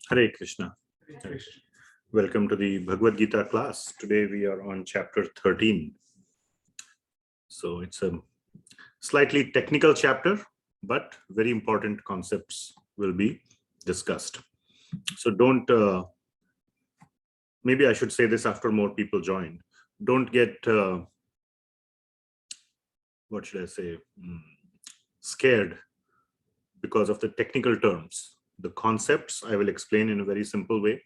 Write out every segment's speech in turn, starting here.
Hare Krishna. Welcome to the Bhagavad Gita class. Today we are on chapter 13. So it's a slightly technical chapter, but very important concepts will be discussed. So don't, maybe I should say this after more people join. Don't get, what should I say, scared because of the technical terms. The concepts I will explain in a very simple way.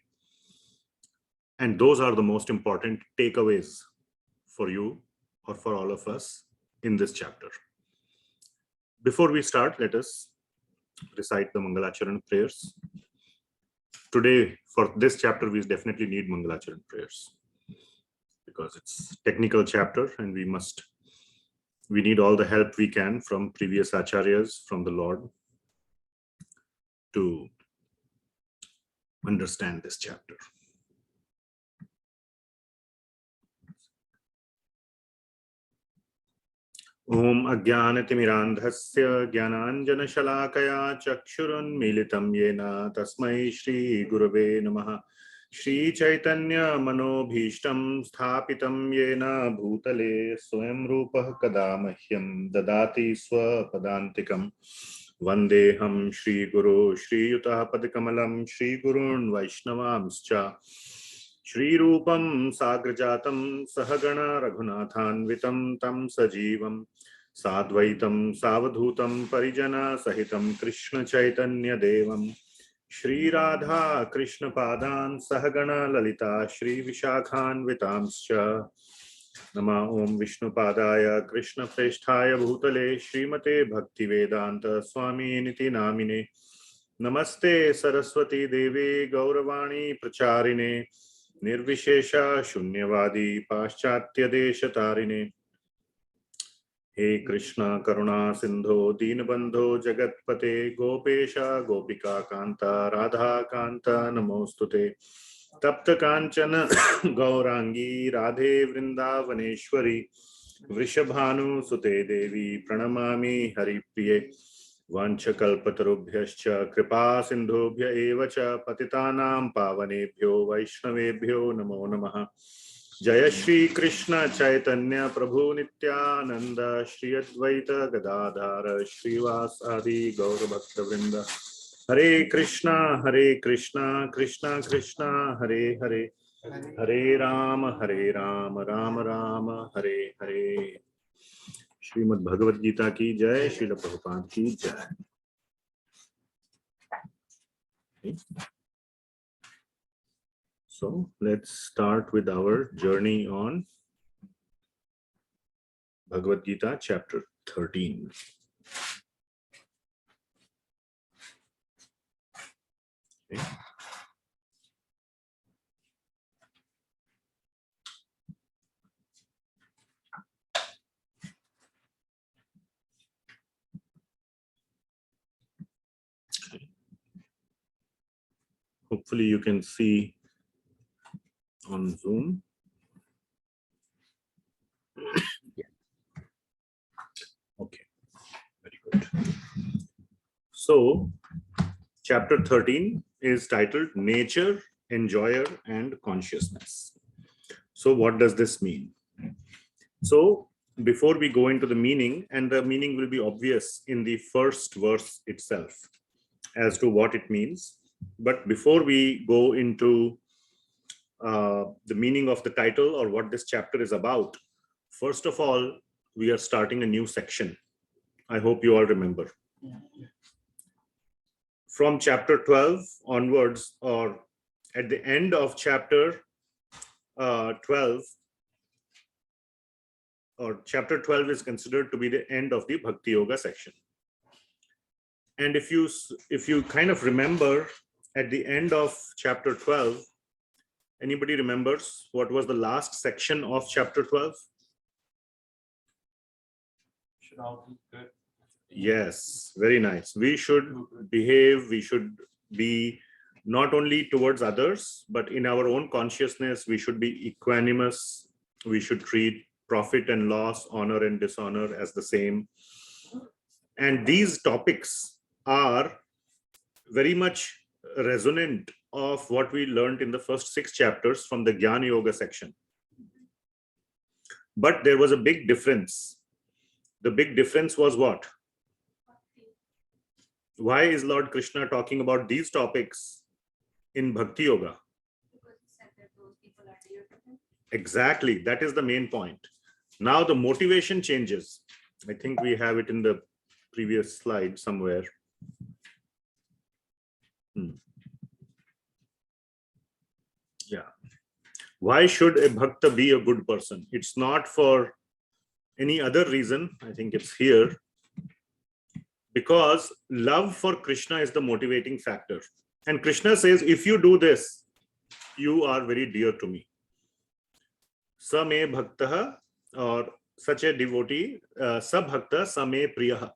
And those are the most important takeaways for you or for all of us in this chapter. Before we start, let us recite the Mangalacharan prayers. Today, for this chapter, we definitely need Mangalacharan prayers because it's a technical chapter and we need all the help we can from previous acharyas, from the Lord, to understand this chapter. Om Ajnanatimirandhasya Jnananjanashalakaya Chakshurunmilitam Yena Tasmai Shri Gurave Namaha. Shri Chaitanya Manobhishtam Sthapitam Yena Bhutale Swayam Rupah Kadamahyam Dadati Swapadantikam Vandeham Shri Guru Shri Yutah Padikamalam Shri Gurun Vaishnavamscha Shri Rupam Sagrajatam Sahagana Raghunathanvitam Tam Sajivam Sadvaitam Savadhutam Parijana Sahitam Krishna Chaitanya Devam Shri Radha Krishna Padan Sahagana Lalita Shri Vishakhan Vitamscha Nama Om Vishnu Padaya Krishna Preshthaya Bhutale Srimate Bhakti Vedanta Swami Niti Namine Namaste Saraswati Devi Gauravani Pracharine Nirvishesha Shunyavadi Paschatya Deshatarine. He Krishna Karuna Sindho Deenabandho Jagatpate Gopesha Gopika Kanta Radha Kanta Namostute Tapta Kanchana Gaurangi Radhe Vrindavaneshwari Vrishabhanu Sute Devi Pranamami Haripriye Vanchakalpatarubhyascha Kripa Sindhubhya Evacha Patitanam Pavanebhyo Vaishnavebhyo Namo Namaha. Jaya Shri Krishna Chaitanya Prabhu Nityananda Shri Advaita Gadadhara Srivasadi Gaura Bhakta Vrinda. Hare Krishna Krishna Krishna Hare Hare Hare Rama Rama Rama Hare Hare. Srimad Bhagavad Gita ki jai, Srila Prabhupada ki jai. Okay. So let's start with our journey on Bhagavad Gita Chapter 13. Okay. Hopefully you can see on Zoom. Okay, very good. So, chapter 13 is titled Nature, Enjoyer, and Consciousness. So, what does this mean? So, before we go into the meaning, and the meaning will be obvious in the first verse itself as to what it means. But before we go into the meaning of the title or what this chapter is about, first of all, we are starting a new section. I hope you all remember. From chapter 12 onwards, or at the end of chapter 12, or chapter 12 is considered to be the end of the Bhakti Yoga section. And if you kind of remember, at the end of chapter 12, anybody remembers what was the last section of chapter 12? Should all be good. Yes, very nice. We should behave, we should be not only towards others, but in our own consciousness, we should be equanimous. We should treat profit and loss, honor and dishonor as the same. And these topics are very much resonant of what we learned in the first 6 chapters from the Jnana Yoga section. But there was a big difference. The big difference was what? Why is Lord Krishna talking about these topics in Bhakti Yoga? Because he said that those people are dear to him. Exactly. That is the main point. Now the motivation changes. I think we have it in the previous slide somewhere. Yeah. Why should a bhakta be a good person? It's not for any other reason. I think it's here. Because love for Krishna is the motivating factor. And Krishna says, if you do this, you are very dear to me. Same bhakta, or such a devotee, sabhakta same priyaha,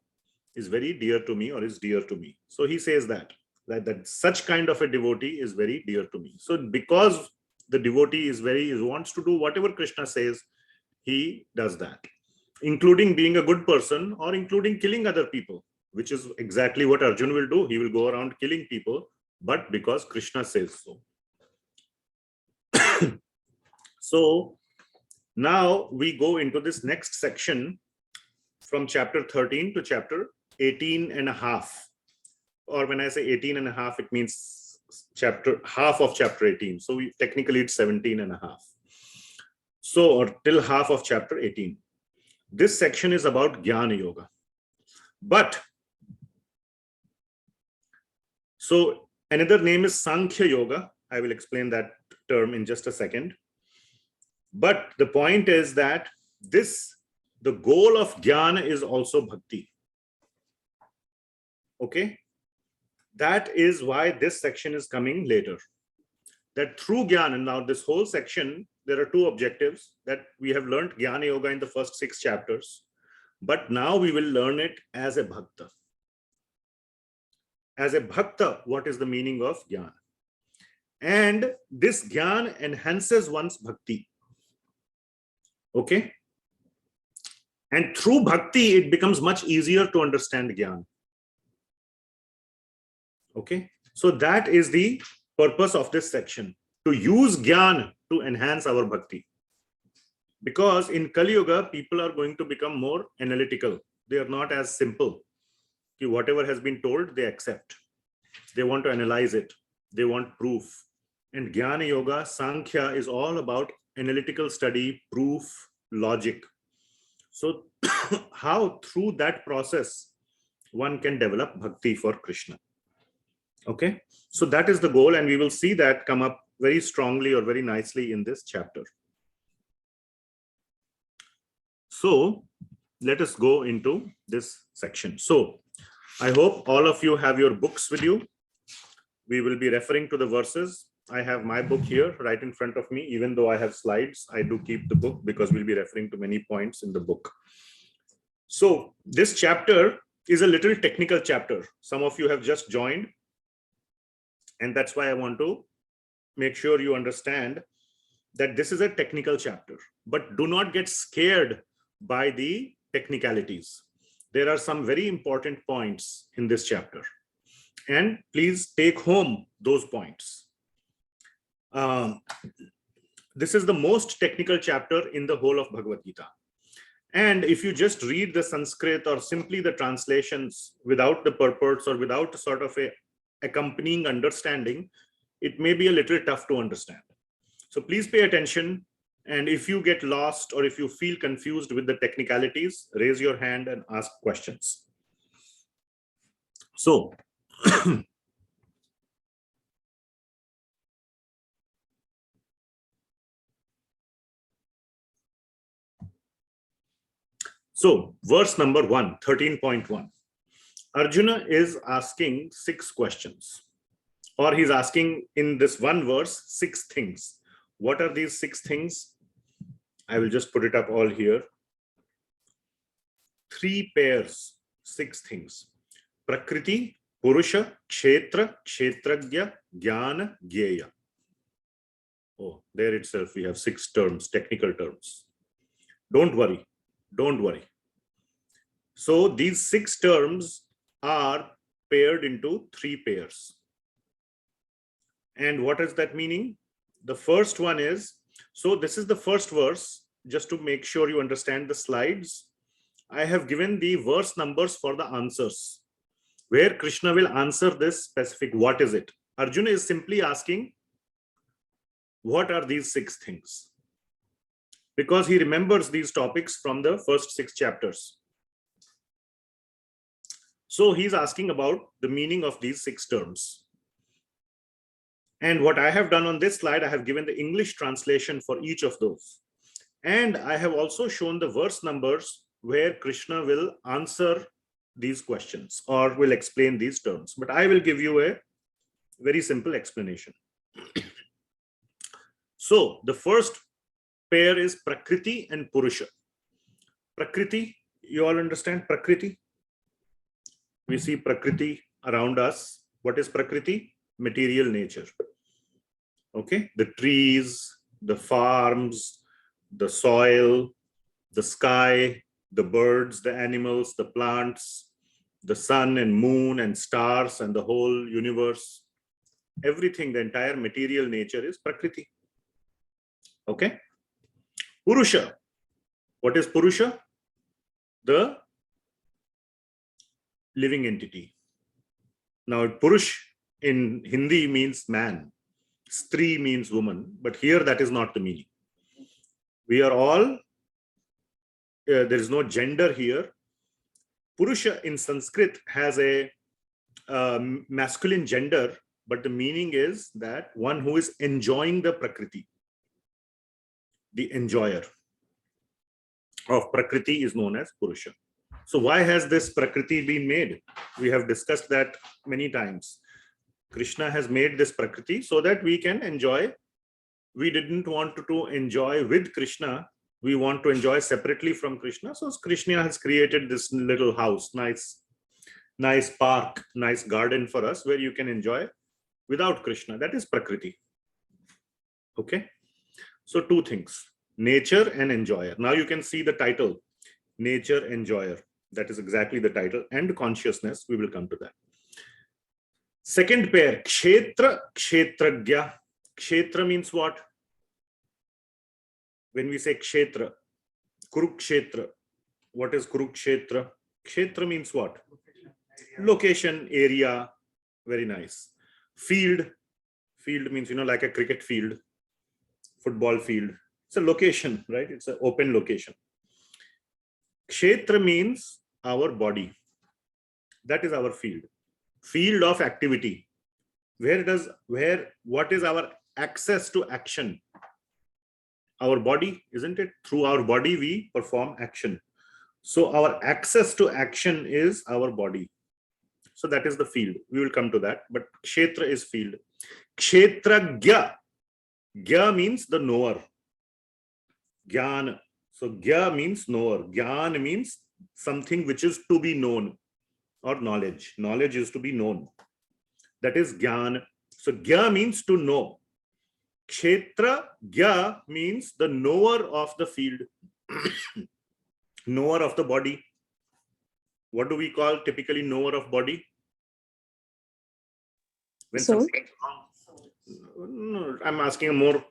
is very dear to me or is dear to me. So he says that such kind of a devotee is very dear to me. So because the devotee wants to do whatever Krishna says, he does that, including being a good person or including killing other people, which is exactly what Arjuna will do. He will go around killing people, but because Krishna says so. So now we go into this next section from chapter 13 to chapter 18 and a half. Or when I say 18 and a half, it means half of chapter 18. So technically it's 17 and a half. So, or till half of chapter 18. This section is about Jnana Yoga. But, so another name is Sankhya Yoga. I will explain that term in just a second. But the point is that the goal of Jnana is also Bhakti. Okay? That is why this section is coming later. That through Jnana, now this whole section, there are 2 objectives that we have learned Jnana Yoga in the first 6 chapters. But now we will learn it as a Bhakta. As a Bhakta, what is the meaning of Jnana? And this Jnana enhances one's Bhakti. Okay? And through Bhakti, it becomes much easier to understand Jnana. Okay? So that is the purpose of this section, to use Jnana to enhance our Bhakti. Because in Kali Yuga, people are going to become more analytical. They are not as simple. Whatever has been told, they accept. They want to analyze it. They want proof. And Jnana Yoga, Sankhya is all about analytical study, proof, logic. So how through that process one can develop Bhakti for Krishna. Okay, so that is the goal, and we will see that come up very strongly or very nicely in this chapter. So let us go into this section. So I hope all of you have your books with you. We will be referring to the verses. I have my book here right in front of me. Even though I have slides, I do keep the book because we'll be referring to many points in the book. So this chapter is a little technical chapter. Some of you have just joined. And that's why I want to make sure you understand that this is a technical chapter, but do not get scared by the technicalities. There are some very important points in this chapter, and please take home those points. This is the most technical chapter in the whole of Bhagavad Gita. And if you just read the Sanskrit or simply the translations without the purports or without sort of a accompanying understanding, it may be a little tough to understand. So please pay attention. And if you get lost or if you feel confused with the technicalities, raise your hand and ask questions. So, verse number 1, 13.1. Arjuna is asking 6 questions, or he's asking in this one verse 6 things. What are these 6 things? I will just put it up all here. 3 pairs, 6 things. Prakriti, Purusha, Ksetra, Ksetrajna, Jnana, Jneyam. Oh, there itself we have 6 terms, technical terms. Don't worry, don't worry. So these 6 terms are paired into 3 pairs. And what is that meaning? The first one is, so this is the first verse, just to make sure you understand the slides. I have given the verse numbers for the answers, where Krishna will answer this specific, what is it? Arjuna is simply asking, what are these 6 things? Because he remembers these topics from the first 6 chapters. So he's asking about the meaning of these 6 terms. And what I have done on this slide, I have given the English translation for each of those. And I have also shown the verse numbers where Krishna will answer these questions or will explain these terms. But I will give you a very simple explanation. So the first pair is Prakriti and Purusha. Prakriti, you all understand Prakriti? We see Prakriti around us. What is Prakriti? Material nature. Okay, the trees, the farms, the soil, the sky, the birds, the animals, the plants, the sun and moon and stars and the whole universe. Everything, the entire material nature is Prakriti. Okay. Purusha. What is Purusha? The living entity. Now, Purush in Hindi means man. Stri means woman. But here that is not the meaning. We are all, there is no gender here. Purusha in Sanskrit has a masculine gender, but the meaning is that one who is enjoying the Prakriti. The enjoyer of Prakriti is known as Purusha. So why has this Prakriti been made? We have discussed that many times. Krishna has made this Prakriti so that we can enjoy. We didn't want to enjoy with Krishna. We want to enjoy separately from Krishna. So Krishna has created this little house, nice park, nice garden for us where you can enjoy without Krishna. That is Prakriti. Okay. So 2 things, nature and enjoyer. Now you can see the title, nature, enjoyer. That is exactly the title, and consciousness. We will come to that. Second pair, Ksetra Ksetrajna. Ksetra means what? When we say Ksetra, Kurukshetra, what is Kurukshetra? Ksetra means what? Location, area. Very nice. Field. Field means, like a cricket field, football field. It's a location, right? It's an open location. Kshetra means our body. That is our field. Field of activity. What is our access to action? Our body, isn't it? Through our body, we perform action. So our access to action is our body. So that is the field. We will come to that. But Kshetra is field. Kshetrajna. Gya means the knower. Jnana. So Gya means knower. Jnana means something which is to be known, or knowledge. Knowledge is to be known. That is Jnana. So Gya means to know. Kshetrajna means the knower of the field, knower of the body. What do we call typically knower of body? When something is wrong. No, I'm asking a more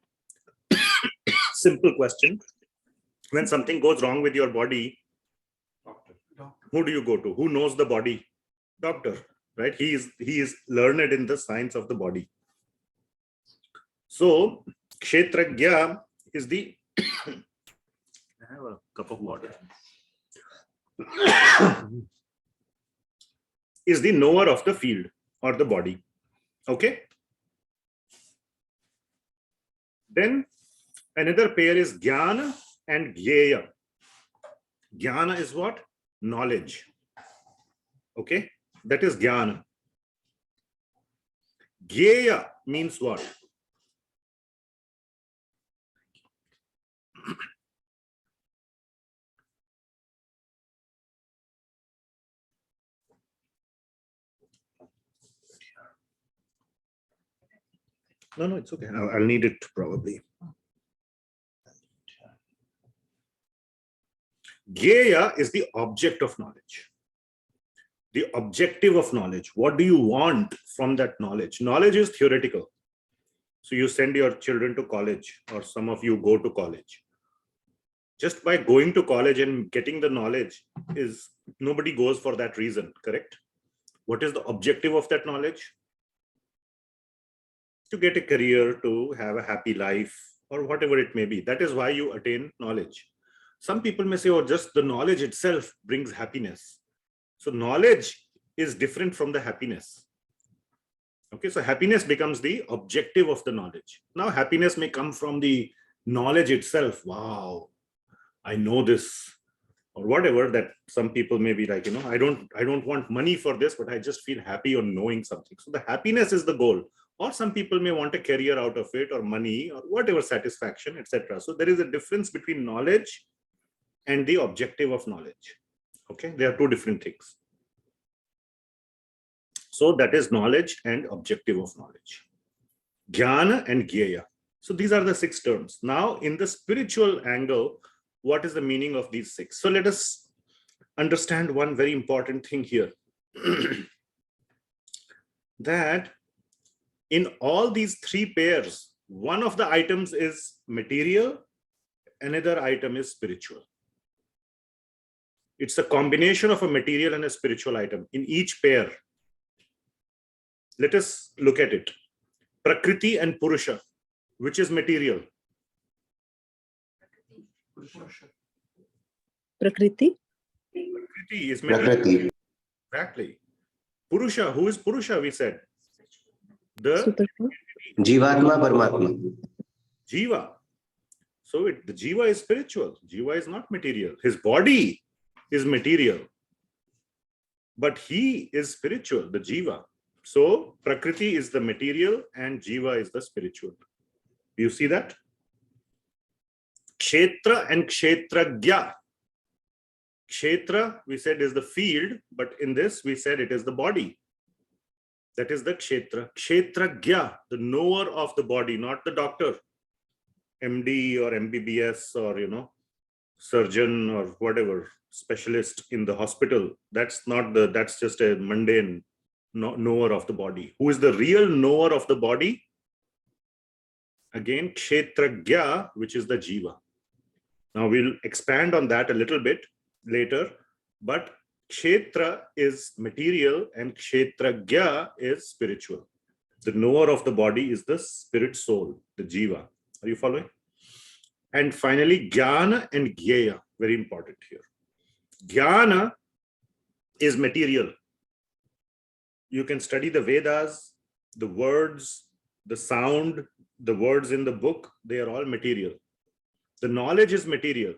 simple question. When something goes wrong with your body, who do you go to? Who knows the body? Doctor, right? He is learned in the science of the body. So Kshetrajna is the I have a cup of water. Is the knower of the field or the body. Okay. Then another pair is Jnana and Jneyam. Jnana is what? Knowledge. Okay. That is Jnana. Jneyam means what? No, it's okay. I'll need it probably. Jnana is the object of knowledge. The objective of knowledge. What do you want from that knowledge? Knowledge is theoretical. So you send your children to college, or some of you go to college. Just by going to college and getting the knowledge is, nobody goes for that reason, correct? What is the objective of that knowledge? To get a career, to have a happy life, or whatever it may be. That is why you attain knowledge. Some people may say, oh, just the knowledge itself brings happiness. So knowledge is different from the happiness. Okay, so happiness becomes the objective of the knowledge. Now happiness may come from the knowledge itself. Wow, I know this, or whatever, that some people may be like, I don't want money for this, but I just feel happy on knowing something. So the happiness is the goal. Or some people may want a career out of it, or money, or whatever, satisfaction, etc. So there is a difference between knowledge and the objective of knowledge. Okay, they are two different things. So that is knowledge and objective of knowledge. Jnana and Jneyam. So these are the 6 terms. Now in the spiritual angle, what is the meaning of these 6? So let us understand one very important thing here. That in all these 3 pairs, one of the items is material, another item is spiritual. It's a combination of a material and a spiritual item in each pair. Let us look at it. Prakriti and Purusha, which is material? Prakriti. Prakriti is material. Prakriti. Exactly. Purusha, who is Purusha, we said? The Superfluous. Jivatma, Paramatma. Jiva. So the Jiva is spiritual. Jiva is not material. His body is material, but he is spiritual, the Jiva. So Prakriti is the material and Jiva is the spiritual. Do you see that? Kshetra and Ksetrajna. Kshetra, we said, is the field, but in this we said it is the body. That is the Kshetra. Ksetrajna, the knower of the body, not the doctor, MD or MBBS or surgeon or whatever, specialist in the hospital. That's just a mundane knower of the body. Who is the real knower of the body? Again, Kshetrajna, which is the Jiva. Now we'll expand on that a little bit later, but Kshetra is material and Kshetrajna is spiritual. The knower of the body is the spirit soul, the Jiva. Are you following? And finally, Jnana and Jneyam, very important here. Jnana is material. You can study the Vedas, the words, the sound, the words in the book, they are all material. The knowledge is material,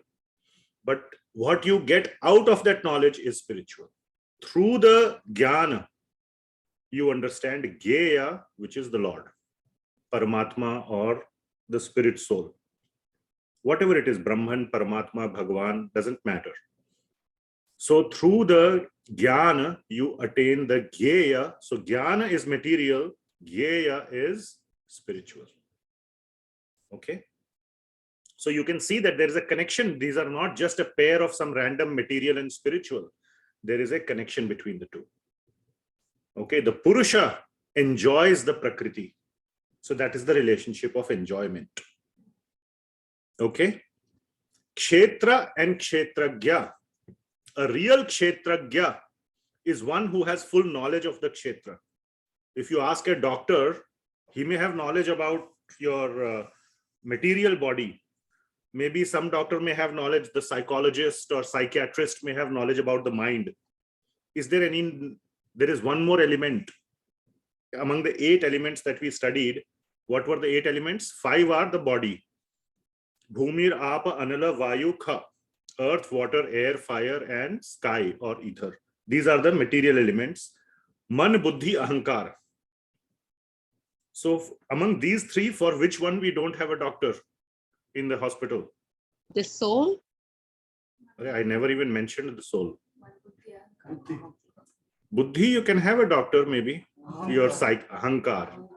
but what you get out of that knowledge is spiritual. Through the Jnana, you understand Jneyam, which is the Lord, Paramatma, or the spirit soul. Whatever it is, Brahman, Paramatma, Bhagavan, doesn't matter. So through the Jnana, you attain the Jneyam. So Jnana is material, Jneyam is spiritual. Okay. So you can see that there is a connection. These are not just a pair of some random material and spiritual. There is a connection between the two. Okay, the Purusha enjoys the Prakriti. So that is the relationship of enjoyment. Okay. Kshetra and Ksetrajna. A real Kshetrajna is one who has full knowledge of the Kshetra. If you ask a doctor, he may have knowledge about your material body. Maybe some doctor may have knowledge, the psychologist or psychiatrist may have knowledge about the mind. There is one more element. Among the 8 elements that we studied, what were the 8 elements? 5 are the body. Bhumir, Apa, Anala, Vayu, Kha. Earth, water, air, fire, and sky or ether. These are the material elements. Man, Buddhi, Ahankar. So among these 3, for which one we don't have a doctor in the hospital? The soul. I never even mentioned the soul. Buddhi, you can have a doctor maybe. Your Ahankar.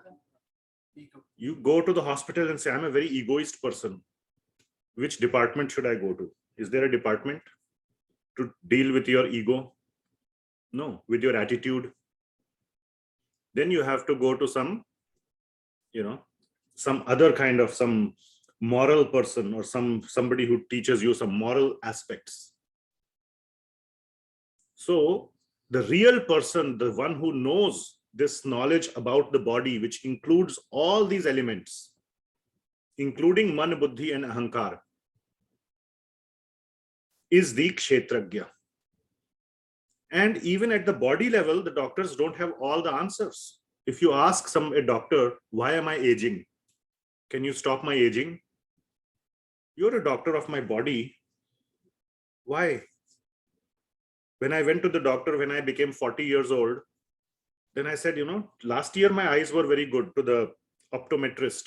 You go to the hospital and say, I'm a very egoist person. Which department should I go to? Is there a department to deal with your ego? No, with your attitude. Then you have to go to some, some other kind of some moral person or somebody who teaches you some moral aspects. So the real person, the one who knows this knowledge about the body, which includes all these elements, including man, buddhi and ahankar, is the kshetrajna. And even at the body level, the doctors don't have all the answers. If you ask a doctor, why am I aging? Can you stop my aging? You're a doctor of my body. Why? When I went to the doctor when I became 40 years old, then I said, last year my eyes were very good, to the optometrist.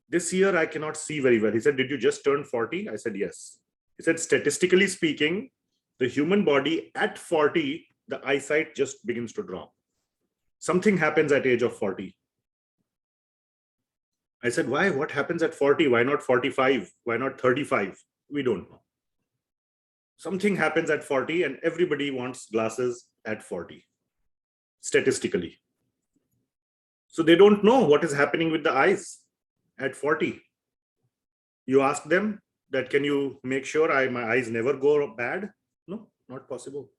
This year I cannot see very well. He said, did you just turn 40? I said, yes. He said, statistically speaking, the human body at 40, the eyesight just begins to drop. Something happens at age of 40. I said, why? What happens at 40? Why not 45? Why not 35? We don't know. Something happens at 40 and everybody wants glasses at 40, statistically. So they don't know what is happening with the eyes at 40. You ask them that, can you make sure my eyes never go bad? No, not possible.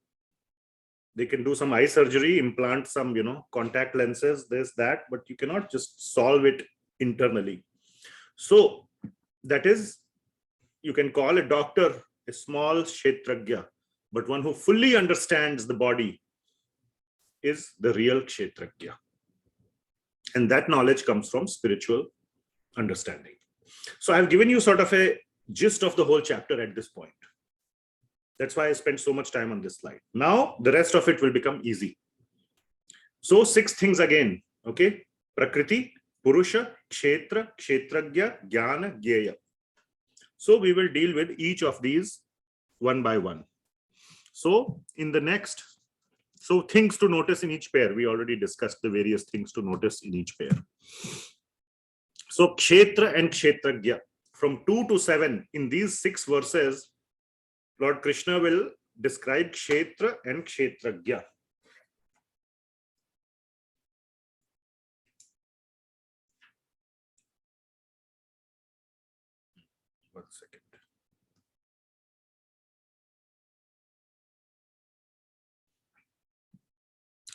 They can do some eye surgery, implant some, contact lenses, this, that, but you cannot just solve it internally. So that is, you can call a doctor a small kshetrajna, but one who fully understands the body is the real kshetrajna. And that knowledge comes from spiritual understanding. So I've given you sort of a gist of the whole chapter at this point. That's why I spent so much time on this slide. Now, the rest of it will become easy. So 6 things again, okay? Prakriti, Purusha, Kshetra, Ksetrajna, Jnana, Jneyam. So we will deal with each of these one by one. So in the next, things to notice in each pair. We already discussed the various things to notice in each pair. So Kshetra and Ksetrajna, from 2 to 7, in these 6 verses, Lord Krishna will describe Kshetra and Ksetrajna. One second.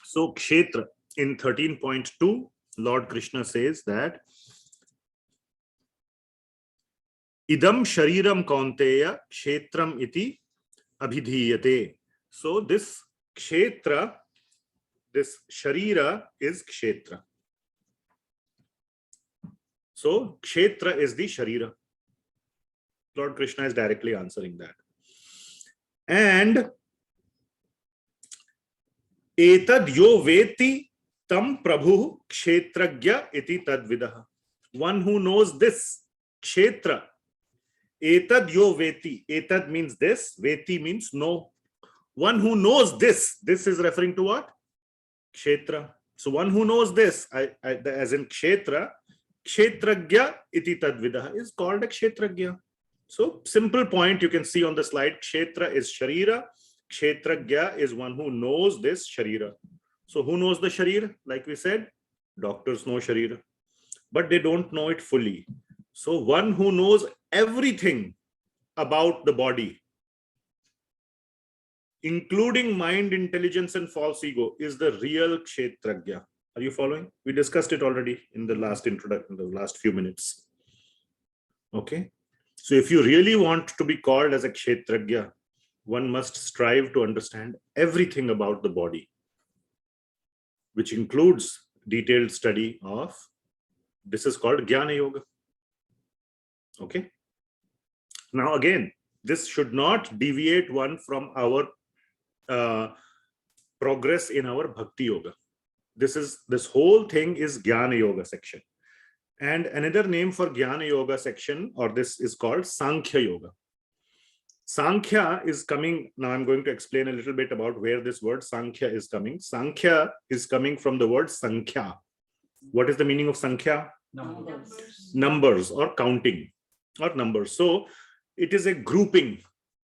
So Kshetra, in 13.2, Lord Krishna says that Idam shariram kaunteya kshetram iti abhidhiyate. So this kshetra, this sharira is kshetra. So kshetra is the sharira. Lord Krishna is directly answering that. And etad yo veti tam prabhu kshetrajna iti tadvidah. One who knows this kshetra. Etad yo veti. Etad means this. Veti means know. One who knows this. This is referring to what? Kshetra. So one who knows this, as in kshetra, kshetrajna iti tadvidah is called a kshetrajna. So simple point you can see on the slide. Kshetra is sharira. Kshetrajna is one who knows this sharira. So who knows the sharira? Like we said, doctors know sharira, but they don't know it fully. So one who knows everything about the body, including mind, intelligence, and false ego, is the real kshetrajna. Are you following? We discussed it already in the last introduction, the last few minutes. Okay. So if you really want to be called as a kshetrajna, one must strive to understand everything about the body, which includes detailed study of, this is called Jnana Yoga. Okay. Now again, this should not deviate one from our progress in our Bhakti Yoga. This whole thing is Jnana Yoga section. And another name for Jnana Yoga section, or this is called Sankhya Yoga. Sankhya is coming, now I'm going to explain a little bit about where this word Sankhya is coming. Sankhya is coming from the word Sankhya. What is the meaning of Sankhya? Numbers or counting or numbers. So it is a grouping.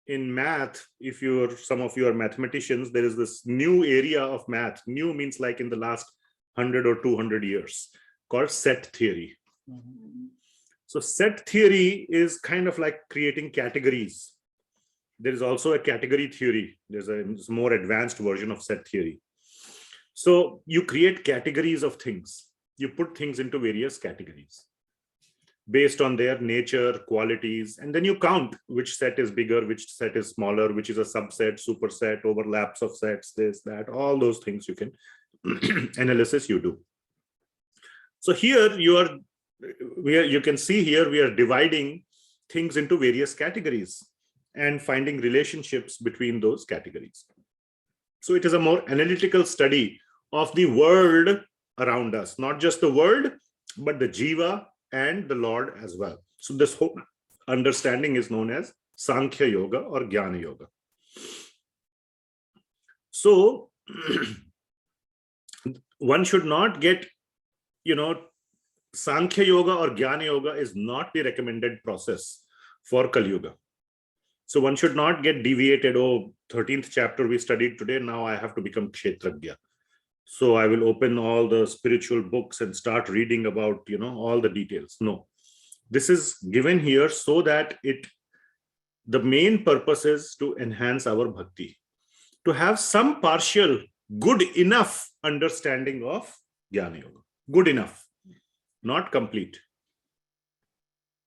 In math, if some of you are mathematicians, there is this new area of math. New means like in the last 100 or 200 years, called set theory. So set theory is kind of like creating categories. There is also a category theory. There's a more advanced version of set theory. So you create categories of things. You put things into various categories based on their nature, qualities, and then you count which set is bigger, which set is smaller, which is a subset, superset, overlaps of sets, this, that, all those things you can analysis you do. So here you can see here we are dividing things into various categories and finding relationships between those categories. So it is a more analytical study of the world around us, not just the world, but the jiva and the Lord as well. So this whole understanding is known as Sankhya Yoga or Jnana Yoga. So one should not get, Sankhya Yoga or Jnana Yoga is not the recommended process for Kali Yuga. So one should not get deviated. Oh, 13th chapter we studied today. Now I have to become Kshetrajna. So I will open all the spiritual books and start reading about, all the details. No, this is given here so that the main purpose is to enhance our bhakti, to have some partial, good enough understanding of Jnana Yoga. Good enough, not complete.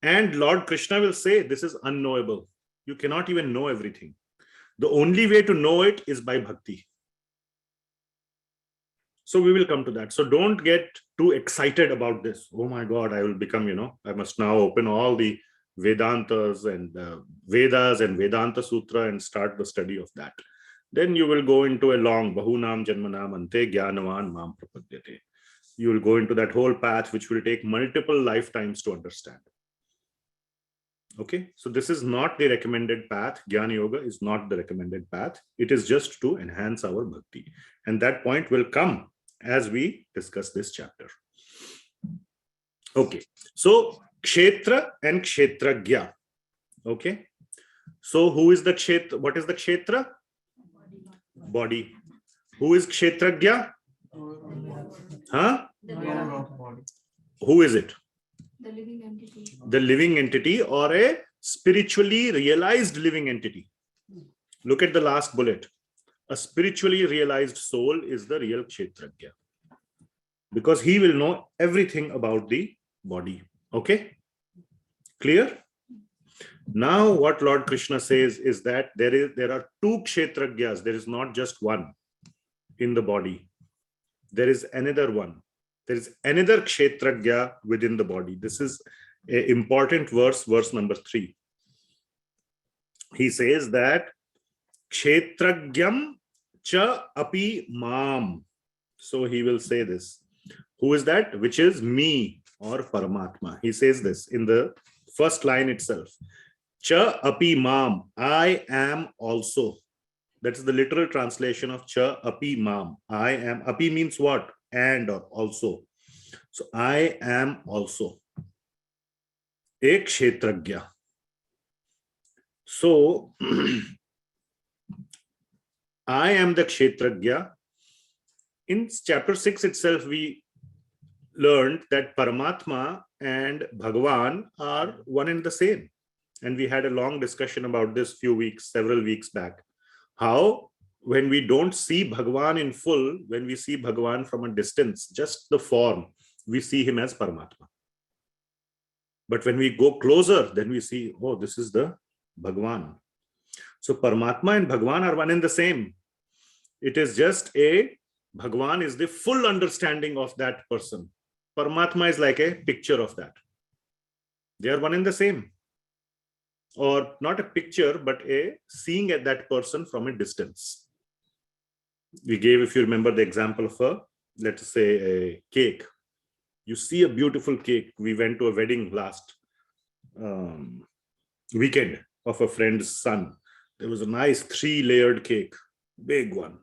And Lord Krishna will say this is unknowable. You cannot even know everything. The only way to know it is by bhakti. So we will come to that. So don't get too excited about this. Oh my God, I will become, I must now open all the Vedantas and Vedas and Vedanta Sutra and start the study of that. Then you will go into a long Bahunam Janmanam Ante Jnanavan Mam Prapadyate. You will go into that whole path, which will take multiple lifetimes to understand. Okay, so this is not the recommended path. Jnana Yoga is not the recommended path. It is just to enhance our bhakti. And that point will come as we discuss this chapter. Okay, so Kshetra and Kshetrajna. Okay, so who is the Kshetra? What is the Kshetra? Body. Who is Kshetrajna? Huh? Who is it? The living entity. The living entity or a spiritually realized living entity. Look at the last bullet. A spiritually realized soul is the real Kshetrajna, because he will know everything about the body. Okay, clear? Now what Lord Krishna says is that there are two Kshetrajnas. There is not just one in the body. There is another one. There is another Kshetrajna within the body. This is an important verse number 3. He says that Kshetrajnam cha api mam. So he will say this. Who is that? Which is me or Paramatma. He says this in the first line itself. Cha api mam. I am also. That is the literal translation of cha api mam. I am. Api means what? And or also. So I am also a Kshetrajna. So I am the Kshetrajna. In chapter 6 itself, we learned that Paramatma and Bhagavan are one and the same. And we had a long discussion about this several weeks back. How when we don't see Bhagavan in full, when we see Bhagavan from a distance, just the form, we see him as Paramatma. But when we go closer, then we see, oh, this is the Bhagavan. So Paramatma and Bhagavan are one and the same. It is just Bhagavan is the full understanding of that person. Paramatma is like a picture of that. They are one and the same. Or not a picture, but a seeing at that person from a distance. We gave, if you remember, the example of let's say a cake. You see a beautiful cake. We went to a wedding last weekend of a friend's son. There was a nice 3-layered cake, big one.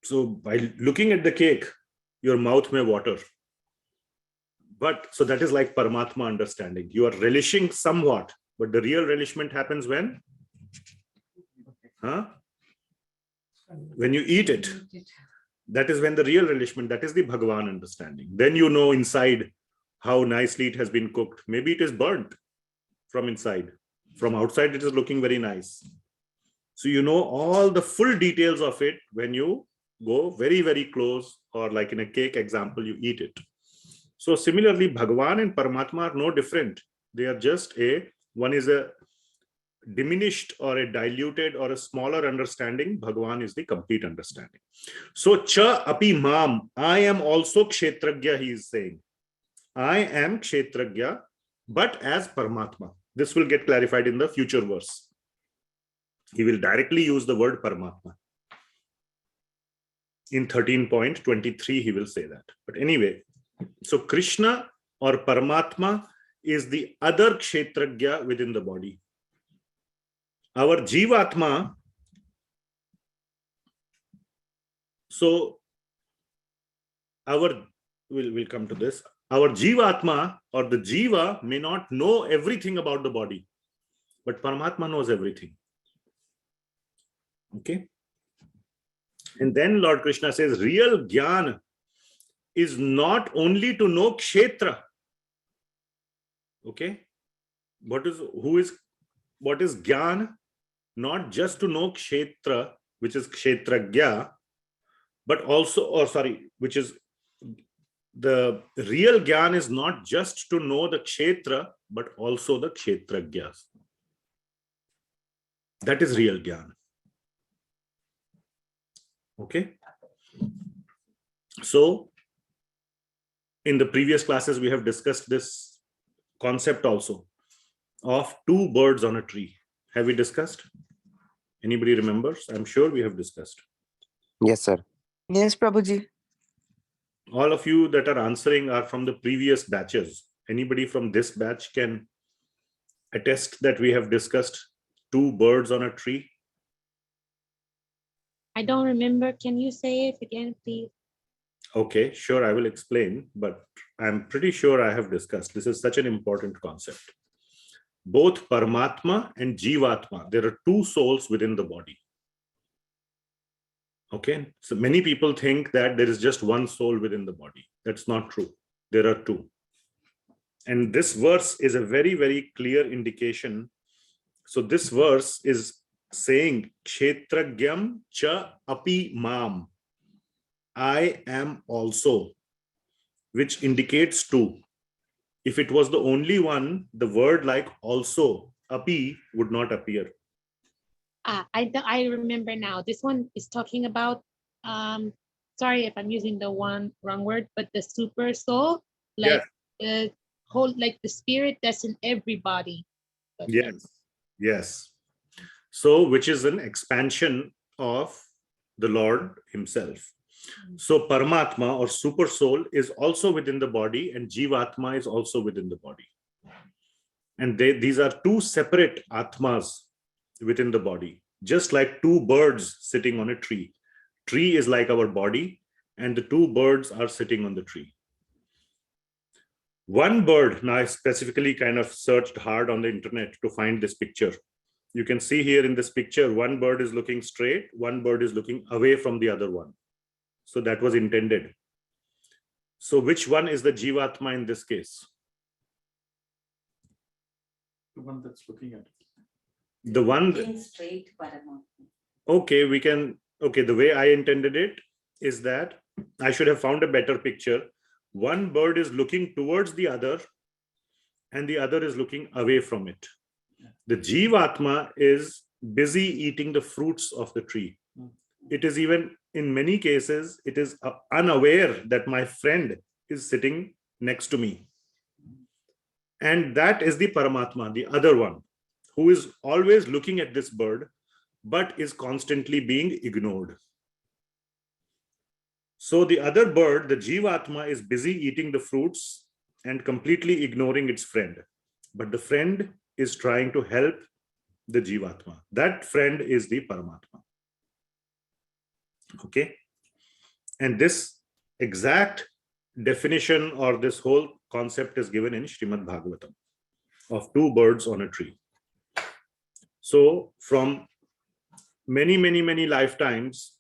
So by looking at the cake, your mouth may water. But so that is like Paramatma understanding. You are relishing somewhat, but the real relishment happens when? When you eat it. That is when the real relishment, that is the Bhagavan understanding. Then you know inside how nicely it has been cooked. Maybe it is burnt from inside. From outside, it is looking very nice. So you know all the full details of it when you go very, very close, or like in a cake example, you eat it. So similarly, Bhagavan and Paramatma are no different. They are just one is a diminished or a diluted or a smaller understanding. Bhagavan is the complete understanding. So cha api mam, I am also kshetrajna, he is saying. I am kshetrajna, but as Paramatma. This will get clarified in the future verse. He will directly use the word Paramatma. In 13.23, he will say that. But anyway, so Krishna or Paramatma is the other kshetrajna within the body. Our jivatma, so we'll come to this. Our jivatma or the jiva may not know everything about the body, but Paramatma knows everything. Okay. And then Lord Krishna says, real jnana is not only to know kshetra. Okay. What is jnana? Not just to know kshetra, which is kshetrajna, but also, which is the real jnana is not just to know the kshetra, but also the kshetrajnas. That is real jnana. Okay. So in the previous classes, we have discussed this concept also of two birds on a tree. Have we discussed? Anybody remembers? I'm sure we have discussed. Yes, sir. Yes, Prabhuji. All of you that are answering are from the previous batches. Anybody from this batch can attest that we have discussed two birds on a tree? I don't remember. Can you say it again, please? Okay, sure, I will explain, but I'm pretty sure I have discussed. This is such an important concept. Both Paramatma and Jivatma, there are two souls within the body. Okay, so many people think that there is just one soul within the body. That's not true. There are two. And this verse is a very, very clear indication. So this verse is saying, Kshetrajnam cha api mam. I am also, which indicates two. If it was the only one, the word like also, api, would not appear. I remember now. This one is talking about, sorry if I'm using the wrong word, but the super soul, like the whole, like the spirit that's in everybody. Yes, yes. So, which is an expansion of the Lord himself. So, Paramatma or super soul is also within the body, and Jivatma is also within the body. And these are two separate Atmas within the body, just like two birds sitting on a tree. Tree is like our body, and the two birds are sitting on the tree. One bird, now I specifically kind of searched hard on the internet to find this picture. You can see here in this picture, one bird is looking straight, one bird is looking away from the other one. So that was intended. So which one is the Jivatma in this case? The one that's looking at it. The one. Looking straight Paramatma. Okay, the way I intended it is that I should have found a better picture. One bird is looking towards the other, and the other is looking away from it. The Jivatma is busy eating the fruits of the tree. It is even, in many cases, it is unaware that my friend is sitting next to me. And that is the Paramatma, the other one, who is always looking at this bird, but is constantly being ignored. So the other bird, the Jivatma, is busy eating the fruits and completely ignoring its friend. But the friend is trying to help the Jivatma. That friend is the Paramatma. Okay. And this exact definition or this whole concept is given in Srimad Bhagavatam of two birds on a tree. So from many lifetimes,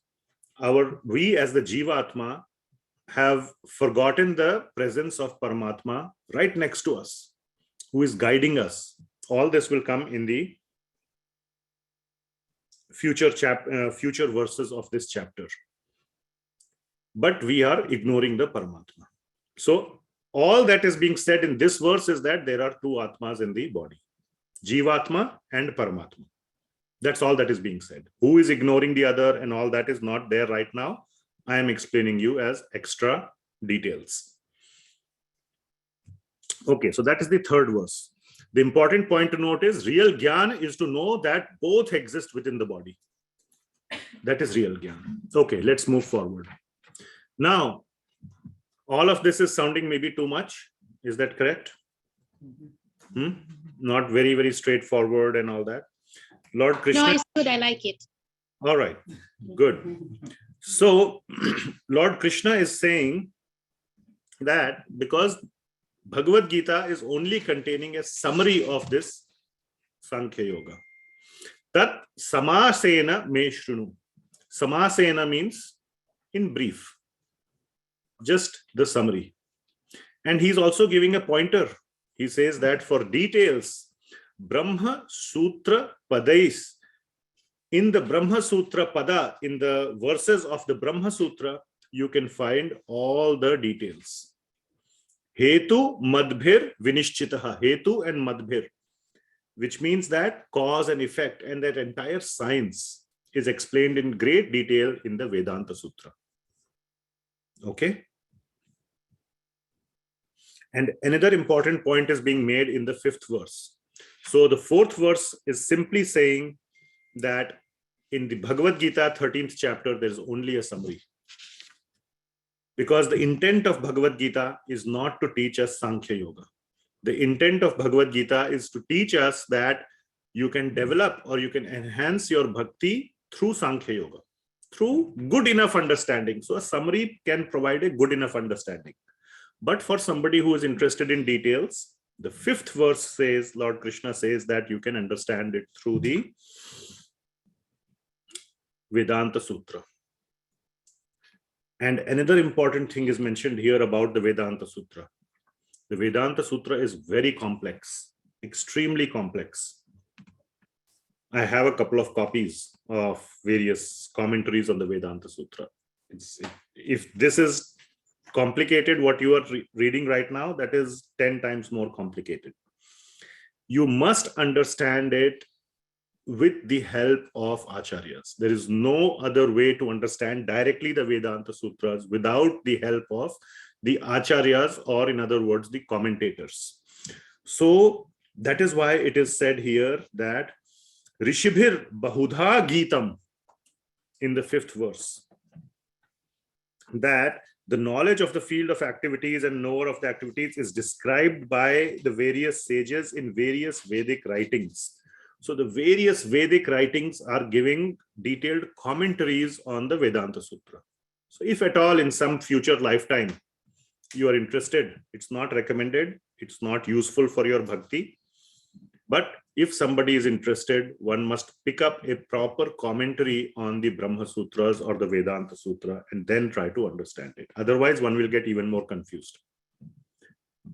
we as the Jivatma have forgotten the presence of Paramatma right next to us, who is guiding us. All this will come in the future verses of this chapter. But we are ignoring the Paramatma. So all that is being said in this verse is that there are two Atmas in the body, jivatma and Paramatma. That's all that is being said. Who is ignoring the other and all that is not there right now. I am explaining you as extra details. Okay, so that is the third verse. The important point to note is real Jnana is to know that both exist within the body. That is real Jnana. Okay, let's move forward. Now, all of this is sounding maybe too much. Is that correct? Not very, very straightforward and all that. Lord Krishna. No, it's good. I like it. All right, good. So, Lord Krishna is saying that because Bhagavad Gita is only containing a summary of this Sankhya Yoga. Tat samasena me shrunu. Samasena means in brief, just the summary. And he's also giving a pointer. He says that for details, Brahma Sutra Padais, in the Brahma Sutra Pada, in the verses of the Brahma Sutra, you can find all the details. Hetu madbhir vinishchitaha. Hetu and madbhir, which means that cause and effect and that entire science is explained in great detail in the Vedanta Sutra. Okay. And another important point is being made in the 5th verse. So the 4th verse is simply saying that in the Bhagavad Gita 13th chapter, there is only a summary. Because the intent of Bhagavad Gita is not to teach us Sankhya Yoga. The intent of Bhagavad Gita is to teach us that you can develop or you can enhance your bhakti through Sankhya Yoga, through good enough understanding. So a summary can provide a good enough understanding. But for somebody who is interested in details, the 5th verse says, Lord Krishna says that you can understand it through the Vedanta Sutra. And another important thing is mentioned here about the Vedanta Sutra. The Vedanta Sutra is very complex, extremely complex. I have a couple of copies of various commentaries on the Vedanta Sutra. If this is complicated, what you are reading right now, that is 10 times more complicated. You must understand it with the help of acharyas. There is no other way to understand directly the Vedanta Sutras without the help of the acharyas, or in other words, the commentators. So that is why it is said here that Rishibhir Bahudha Gitam in the 5th verse, that the knowledge of the field of activities and knower of the activities is described by the various sages in various Vedic writings. So the various Vedic writings are giving detailed commentaries on the Vedanta Sutra. So if at all in some future lifetime you are interested, it's not recommended, it's not useful for your bhakti. But if somebody is interested, one must pick up a proper commentary on the Brahma Sutras or the Vedanta Sutra and then try to understand it. Otherwise, one will get even more confused.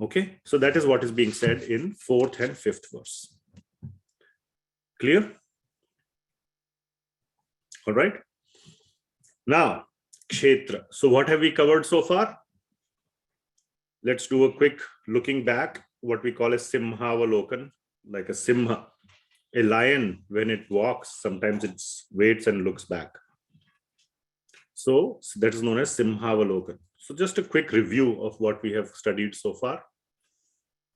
Okay, so that is what is being said in 4th and 5th verse. Clear? All right. Now, Kshetra. So what have we covered so far? Let's do a quick looking back, what we call a Simhavalokan, like a Simha. A lion, when it walks, sometimes it waits and looks back. So that is known as Simhavalokan. So just a quick review of what we have studied so far.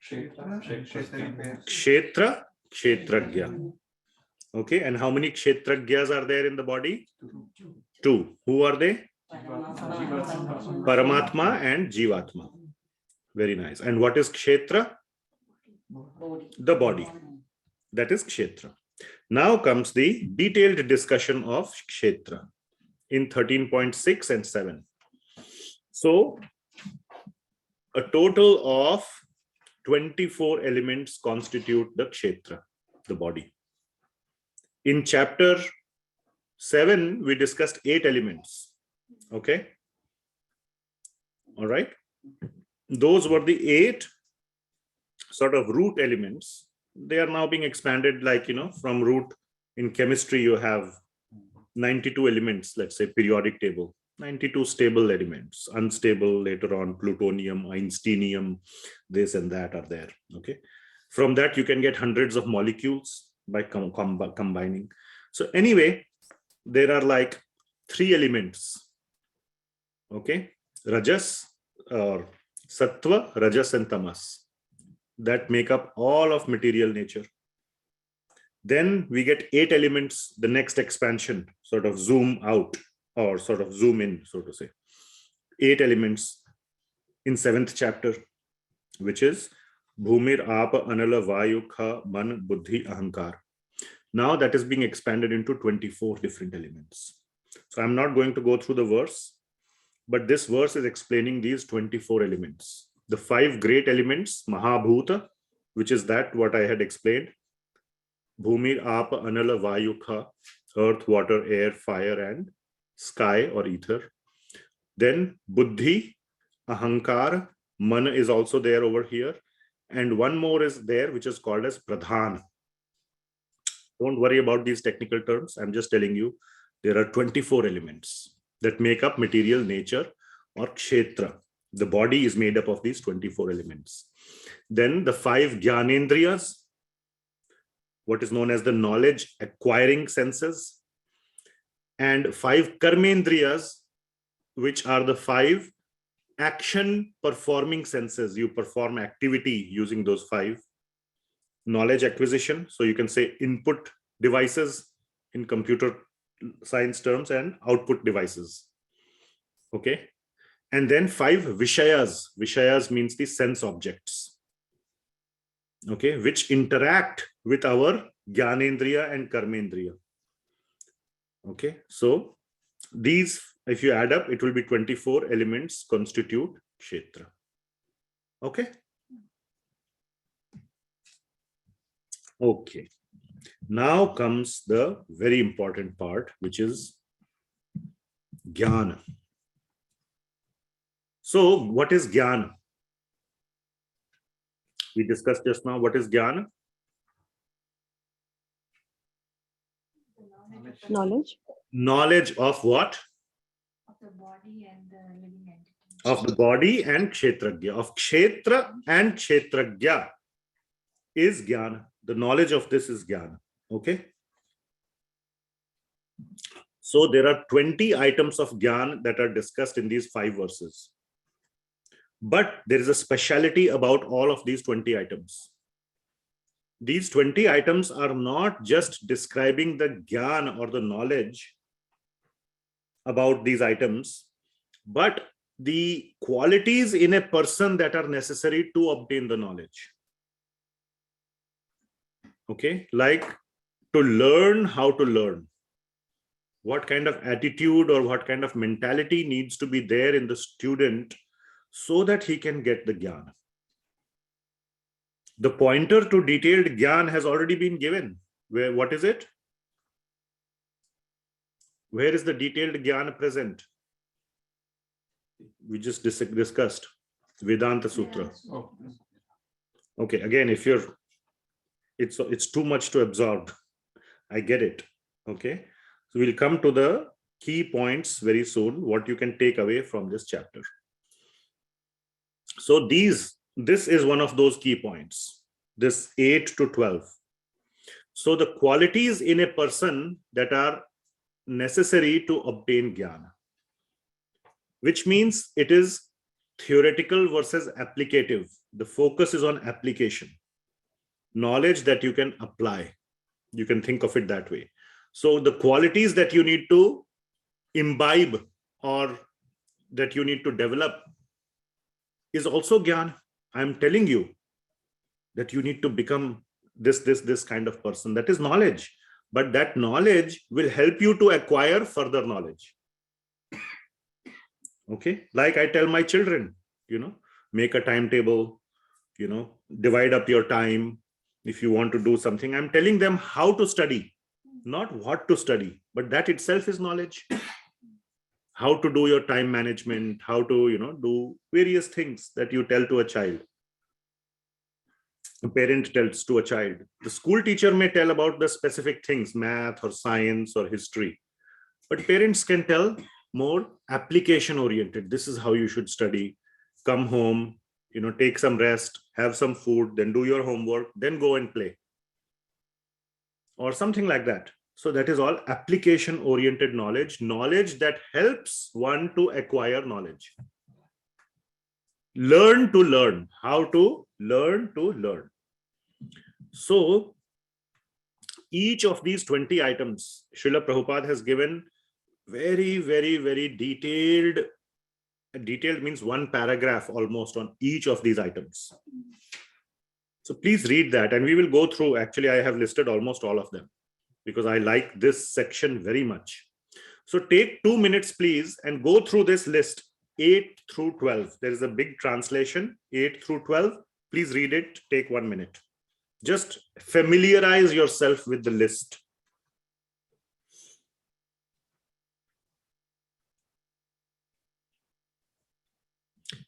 Ksetra Ksetrajna. Okay, and how many Kshetrajnas are there in the body? 2. Who are they? Paramatma and jivatma. Very nice. And what is Kshetra? The body. That is Kshetra. Now comes the detailed discussion of Kshetra in 13.6 and 7. So a total of 24 elements constitute the Kshetra, the body. In chapter 7, we discussed 8 elements. Okay. All right. Those were the 8 sort of root elements. They are now being expanded, like, from root in chemistry, you have 92 elements, let's say periodic table, 92 stable elements, unstable later on, plutonium, einsteinium, this and that are there. Okay. From that, you can get hundreds of molecules by combining. So anyway, there are like 3 elements. Okay. Rajas or sattva, rajas and tamas, that make up all of material nature. Then we get 8 elements, the next expansion, sort of zoom out or sort of zoom in, so to say. 8 elements in 7th chapter, which is Bhumir, Apa, Anala, Vayu, Kha, Man, Buddhi, Ahankar. Now that is being expanded into 24 different elements. So I'm not going to go through the verse, but this verse is explaining these 24 elements. The 5 great elements, Mahabhuta, which is that what I had explained. Bhumir, Apa, Anala, Vayu, Kha, earth, water, air, fire, and sky or ether. Then Buddhi, Ahankar, Man is also there over here. And one more is there, which is called as Pradhan. Don't worry about these technical terms. I'm just telling you, there are 24 elements that make up material nature or Kshetra. The body is made up of these 24 elements. Then the 5 Jnanendriyas, what is known as the knowledge acquiring senses, and 5 Karmendriyas, which are the 5 action performing senses. You perform activity using those 5. Knowledge acquisition, so you can say input devices in computer science terms, and output devices. Okay. And then 5 Vishayas. Vishayas means the sense objects. Okay, which interact with our Jnanendriya and Karmendriya. Okay, so these, if you add up, it will be 24 elements constitute Kshetra. Okay. Okay. Now comes the very important part, which is Jnana. So what is Jnana? We discussed just now, what is Jnana? Knowledge Knowledge. Knowledge of what? of the body and the living entity. Of the body and Kshetrajna. Of Kshetra and Kshetrajna is Jnana. The knowledge of this is Jnana. Okay. So there are 20 items of Jnana that are discussed in these 5 verses. But there is a speciality about all of these 20 items. These 20 items are not just describing the Jnana or the knowledge about these items, but the qualities in a person that are necessary to obtain the knowledge. Okay, like to learn how to learn. What kind of attitude or what kind of mentality needs to be there in the student so that he can get the Jnana. The pointer to detailed Jnana has already been given. What is it? Where is the detailed Jnana present? We just discussed Vedanta Sutra. Oh, Okay, again, if you're, it's too much to absorb. I get it. Okay, so we'll come to the key points very soon, what you can take away from this chapter. So this is one of those key points, this 8 to 12. So the qualities in a person that are necessary to obtain Jnana, which means it is theoretical versus applicative. The focus is on application, knowledge that you can apply. You can think of it that way. So the qualities that you need to imbibe or that you need to develop is also Jnana. I'm telling you that you need to become this kind of person. That is knowledge. But that knowledge will help you to acquire further knowledge. Okay, like I tell my children, make a timetable, divide up your time. If you want to do something, I'm telling them how to study, not what to study, but that itself is knowledge. how to do your time management, how to, do various things that you tell to a child. A parent tells to a child. The school teacher may tell about the specific things, math or science or history, but parents can tell more application oriented. This is how you should study. Come home, take some rest, have some food, then do your homework, then go and play, or something like that. So that is all application oriented knowledge that helps one to acquire knowledge. Learn to learn. How to learn to learn. So each of these 20 items, Srila Prabhupada has given very, very, very detailed means one paragraph almost on each of these items. So please read that, and we will go through. Actually, I have listed almost all of them because I like this section very much. So take 2 minutes, please, and go through this list, 8 through 12. There is a big translation, 8 through 12. Please read it. Take 1 minute. Just familiarize yourself with the list.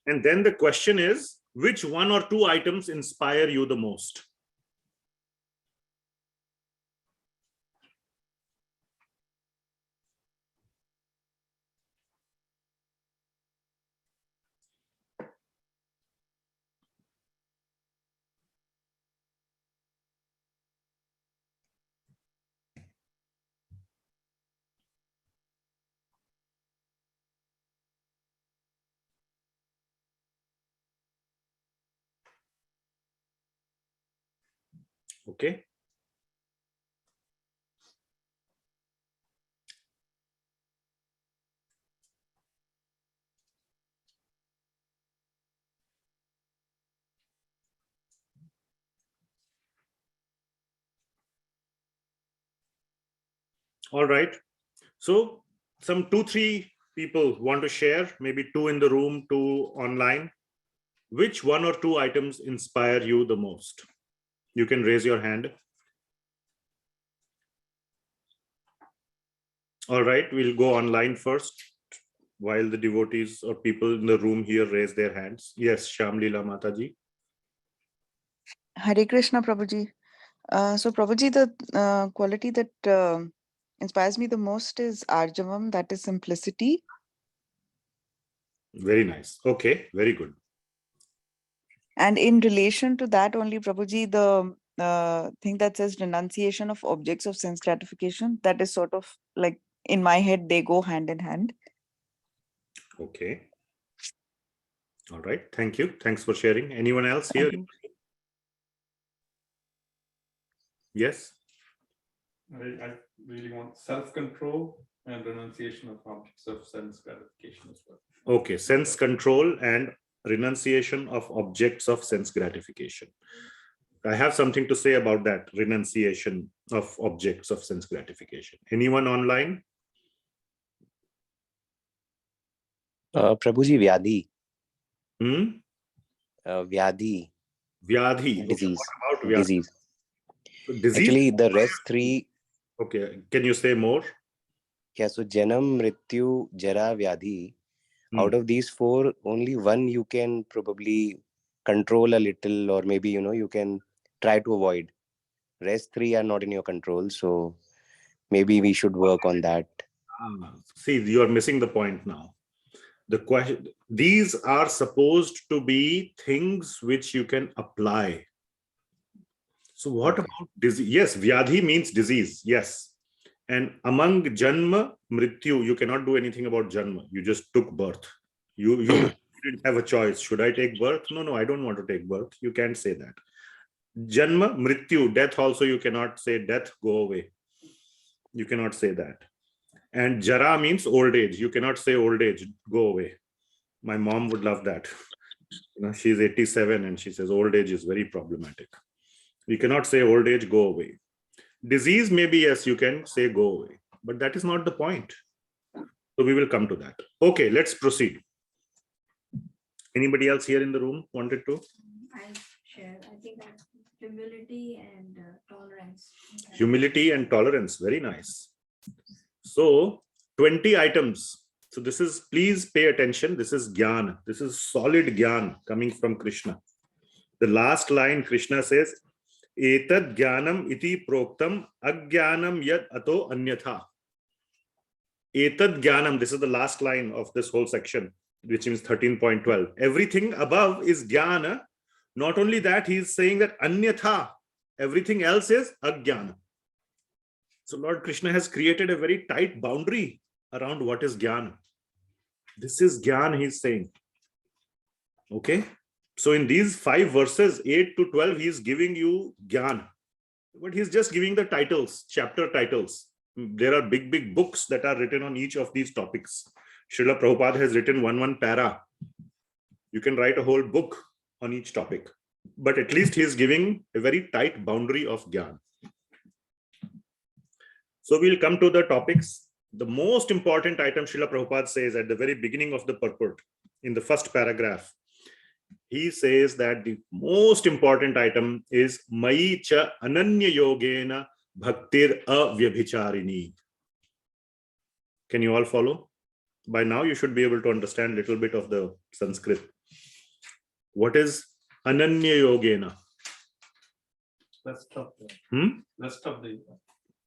And then the question is, which 1 or 2 items inspire you the most? Okay. All right. So some 2-3 people want to share, maybe 2 in the room, 2 online. Which 1 or 2 items inspire you the most? You can raise your hand. All right, we'll go online first while the devotees or people in the room here raise their hands. Yes, Shamlila Mataji. Hare Krishna, Prabhuji. So, Prabhuji, the quality that inspires me the most is arjavam, that is simplicity. Very nice. Okay, very good. And in relation to that only, Prabhuji, the thing that says renunciation of objects of sense gratification, that is sort of like in my head, they go hand in hand. Okay. All right. Thank you. Thanks for sharing. Anyone else here? Thank you. Yes. I really want self-control and renunciation of objects of sense gratification as well. Okay. Sense control and renunciation of objects of sense gratification. I have something to say about that, renunciation of objects of sense gratification. Anyone online? Prabhuji, Vyadhi. Vyadhi. Vyadhi. Disease. Okay, what about Vyadhi? disease. So disease. Actually, the rest 3. Okay. Can you say more? Yeah, so Janam, Mrityu, Jara, Vyadhi. Out of these 4, only 1 you can probably control a little, or maybe, you can try to avoid. Rest 3 are not in your control. So maybe we should work on that. See, you are missing the point now. The question, these are supposed to be things which you can apply. So what about disease? Yes, Vyadhi means disease. Yes. And among janma, mrtyu, you cannot do anything about janma. You just took birth. You didn't have a choice. Should I take birth? No, I don't want to take birth. You can't say that. Janma, mrtyu, death also, you cannot say death, go away. You cannot say that. And jara means old age. You cannot say old age, go away. My mom would love that. She's 87 and she says old age is very problematic. You cannot say old age, go away. Disease, maybe yes, you can say go away, but that is not the point. So we will come to that. Okay, let's proceed. Anybody else here in the room wanted to? I share. I think that humility and tolerance. Humility and tolerance, very nice. So 20 items. So this is, please pay attention. This is Jnana. This is solid Jnana coming from Krishna. The last line, Krishna says, Etad Jnanam iti proktam ajnanam yad ato anyatha. Etad Jnanam, this is the last line of this whole section, which means 13.12. Everything above is Jnana. Not only that, he is saying that anyatha, everything else is ajnana. So Lord Krishna has created a very tight boundary around what is Jnana. This is Jnana, he's saying. Okay. So in these 5 verses, 8 to 12, he is giving you Jnana. But he's just giving the titles, chapter titles. There are big books that are written on each of these topics. Srila Prabhupada has written one para. You can write a whole book on each topic. But at least he is giving a very tight boundary of Jnana. So we'll come to the topics. The most important item Srila Prabhupada says at the very beginning of the purport, in the first paragraph, he says that the most important item is Mai cha ananya yogena bhaktir avyabhicharini. Can you all follow? By now you should be able to understand a little bit of the Sanskrit. What is ananya yogena? Let's stop there. Let's stop there.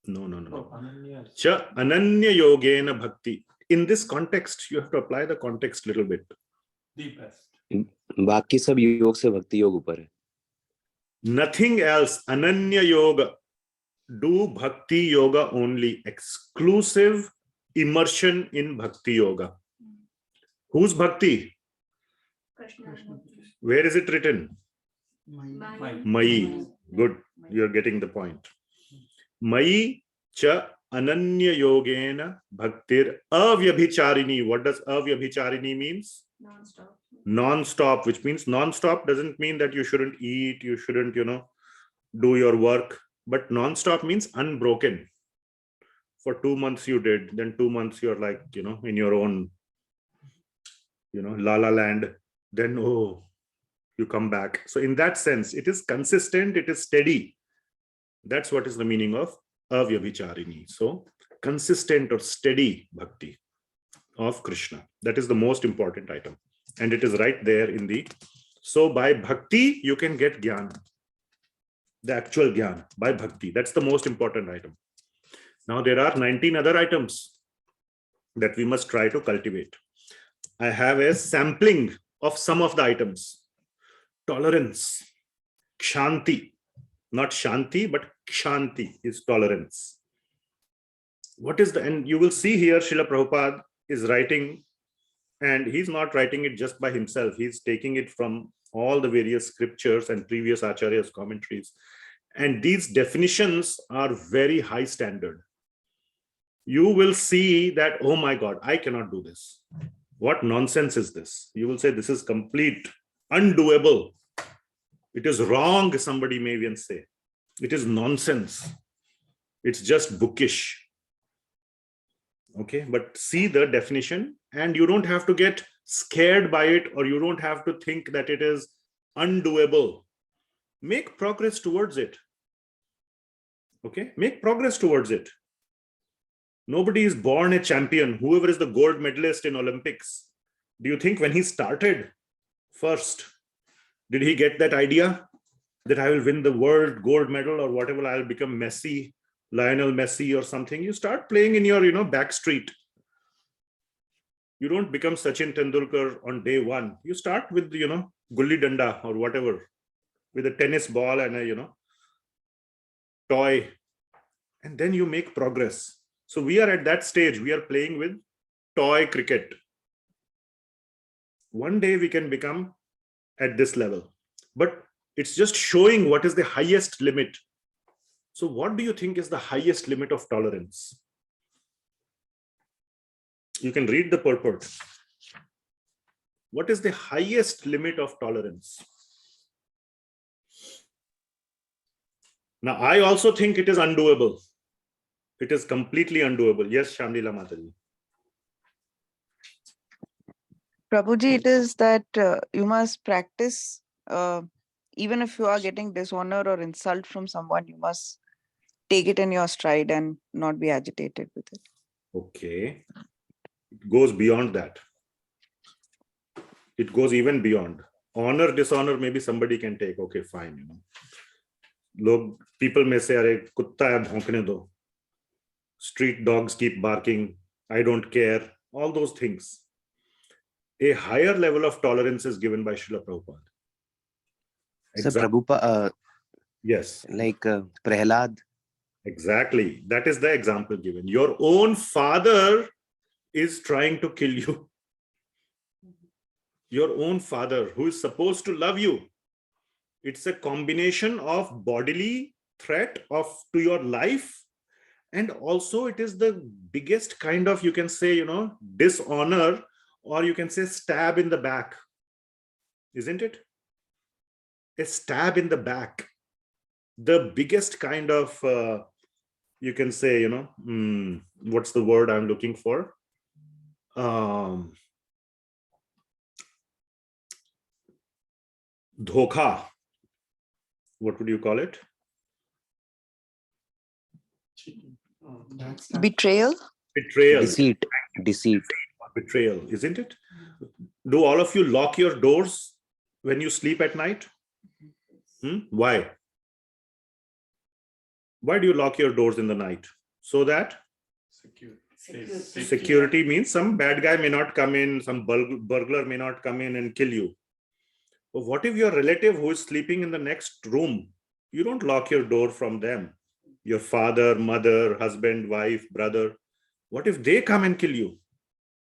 No. Oh, Ananya. Cha ananya yogena bhakti. In this context, you have to apply the context a little bit. The best. बाकी सब योग से भक्ति योग ऊपर है. Nothing else. Ananya yoga. Do bhakti yoga only. Exclusive immersion in bhakti yoga. Whose bhakti? Krishna. Where is it written? Mai. Mai. Good. You're getting the point. Mai cha ananya yogena bhaktir avyabhicharini. What does avyabhicharini means? Non-stop. Non-stop, which means non-stop doesn't mean that you shouldn't eat, you shouldn't, do your work. But non-stop means unbroken. For 2 months you did, then 2 months you're like, in your own, la la land. Then, you come back. So in that sense, it is consistent, it is steady. That's what is the meaning of avyabhicharini. So consistent or steady bhakti of Krishna. That is the most important item. And it is right there in the, so by bhakti, you can get jnana. The actual jnana by bhakti. That's the most important item. Now there are 19 other items that we must try to cultivate. I have a sampling of some of the items. Tolerance, kshanti, not shanti, but kshanti is tolerance. What is the, and you will see here Srila Prabhupada is writing, and he's not writing it just by himself. He's taking it from all the various scriptures and previous acharyas' commentaries. And these definitions are very high standard. You will see that, oh my God, I cannot do this. What nonsense is this? You will say this is complete, undoable. It is wrong, somebody may even say. It is nonsense. It's just bookish. Okay, but see the definition, and you don't have to get scared by it, or you don't have to think that it is undoable. Make progress towards it. Okay, make progress towards it. Nobody is born a champion. Whoever is the gold medalist in Olympics, do you think when he started first, did he get that idea that I will win the world gold medal or whatever, I'll become Messi, Lionel Messi or something? You start playing in your, back street. You don't become Sachin Tendulkar on day one. You start with, gulli danda or whatever, with a tennis ball and a, toy, and then you make progress. So we are at that stage. We are playing with toy cricket. One day we can become at this level, but it's just showing what is the highest limit. So what do you think is the highest limit of tolerance? You can read the purport. What is the highest limit of tolerance? Now, I also think it is undoable. It is completely undoable. Yes, Shamlila Mataji. Prabhuji, it is that you must practice, even if you are getting dishonor or insult from someone, you must take it in your stride and not be agitated with it. Okay. It goes beyond that. It goes even beyond. Honor, dishonor, maybe somebody can take. Okay, fine. People may say, "Arey, kutta hai, bhonkne do." Street dogs keep barking. I don't care. All those things. A higher level of tolerance is given by Srila Prabhupada. So Prabhupada, Yes. like Prahlad. Exactly. That is the example given. Your own father is trying to kill you. Your own father, who is supposed to love you. It's a combination of bodily threat to your life, and also it is the biggest kind of, you can say, dishonor, or you can say stab in the back, isn't it? A stab in the back, the biggest kind of, you can say, what's the word I'm looking for? Dhokha. What would you call it? Betrayal. Betrayal. Deceit. Betrayal, isn't it? Do all of you lock your doors when you sleep at night? Why? Why do you lock your doors in the night? So that security means some bad guy may not come in, some burglar may not come in and kill you. But what if your relative who is sleeping in the next room, you don't lock your door from them? Your father, mother, husband, wife, brother. What if they come and kill you?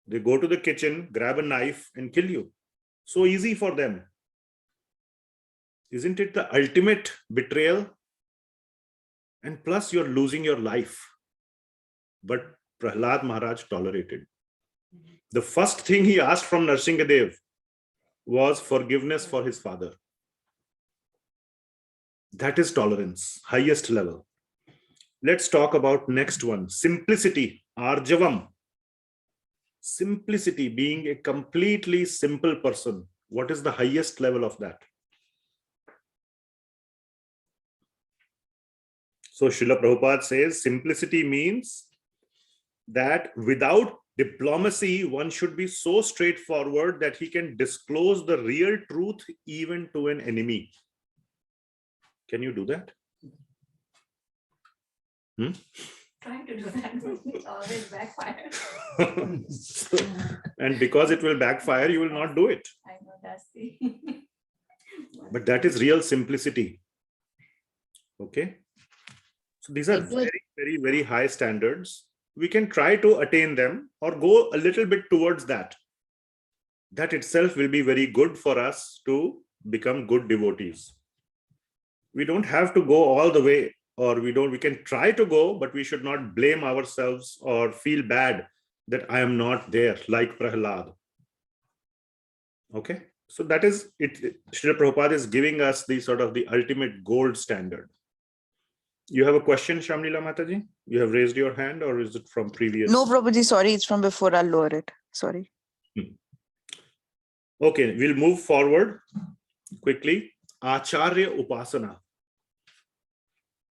They go to the kitchen, grab a knife and kill you. So easy for them. Isn't it the ultimate betrayal? And plus you're losing your life. But Prahlad Maharaj tolerated. The first thing he asked from Narsinghadev was forgiveness for his father. That is tolerance, highest level. Let's talk about next one, simplicity, arjavam. Simplicity, being a completely simple person. What is the highest level of that? So Srila Prabhupada says simplicity means that without diplomacy, one should be so straightforward that he can disclose the real truth even to an enemy. Can you do that? Trying to do that, it always backfires. And because it will backfire, you will not do it. I know, that's the. But that is real simplicity. Okay. So these are very, very, very high standards. We can try to attain them or go a little bit towards that. That itself will be very good for us to become good devotees. We don't have to go all the way, or we can try to go, but we should not blame ourselves or feel bad that I am not there, like Prahlad. Okay. So that is it. Srila Prabhupada is giving us the sort of the ultimate gold standard. You have a question, Shamlila Mataji? You have raised your hand, or is it from previous? No, Prabhuji, sorry, it's from before. I'll lower it. Sorry. Okay, we'll move forward quickly. Acharya upasana.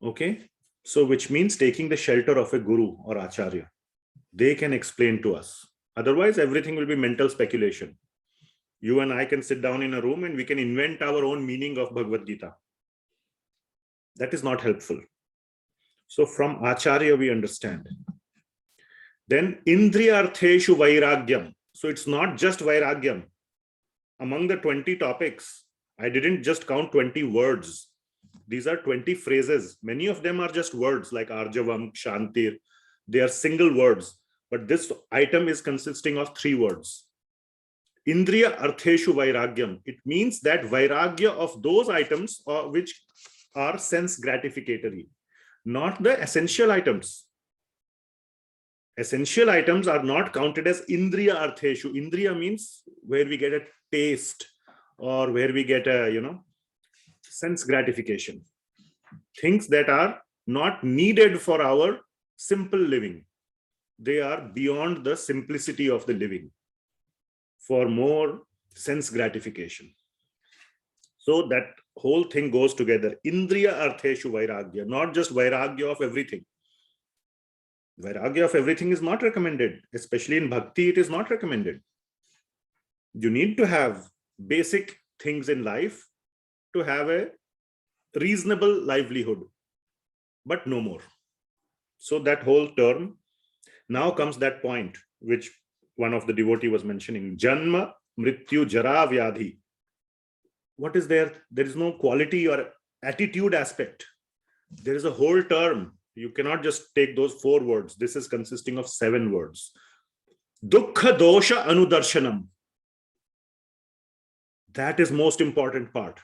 Okay, so which means taking the shelter of a guru or acharya. They can explain to us. Otherwise, everything will be mental speculation. You and I can sit down in a room and we can invent our own meaning of Bhagavad Gita. That is not helpful. So from acharya, we understand. Then indriya artheshu vairagyam. So it's not just vairagyam. Among the 20 topics, I didn't just count 20 words. These are 20 phrases. Many of them are just words like arjavam, shantir. They are single words. But this item is consisting of 3 words. Indriya artheshu vairagyam. It means that vairagya of those items which are sense gratificatory, not the essential items. Essential items are not counted as indriya artheshu. Indriya means where we get a taste or where we get a, sense gratification. Things that are not needed for our simple living. They are beyond the simplicity of the living for more sense gratification. So that whole thing goes together. Indriya artheshu vairagya, not just vairagya of everything. Vairagya of everything is not recommended. Especially in bhakti, it is not recommended. You need to have basic things in life to have a reasonable livelihood, but no more. So that whole term, now comes that point which one of the devotee was mentioning, janma, mrtyu, jara, vyadhi. What is there? There is no quality or attitude aspect. There is a whole term. You cannot just take those 4 words. This is consisting of 7 words. Dukkha dosha anudarshanam. That is most important part.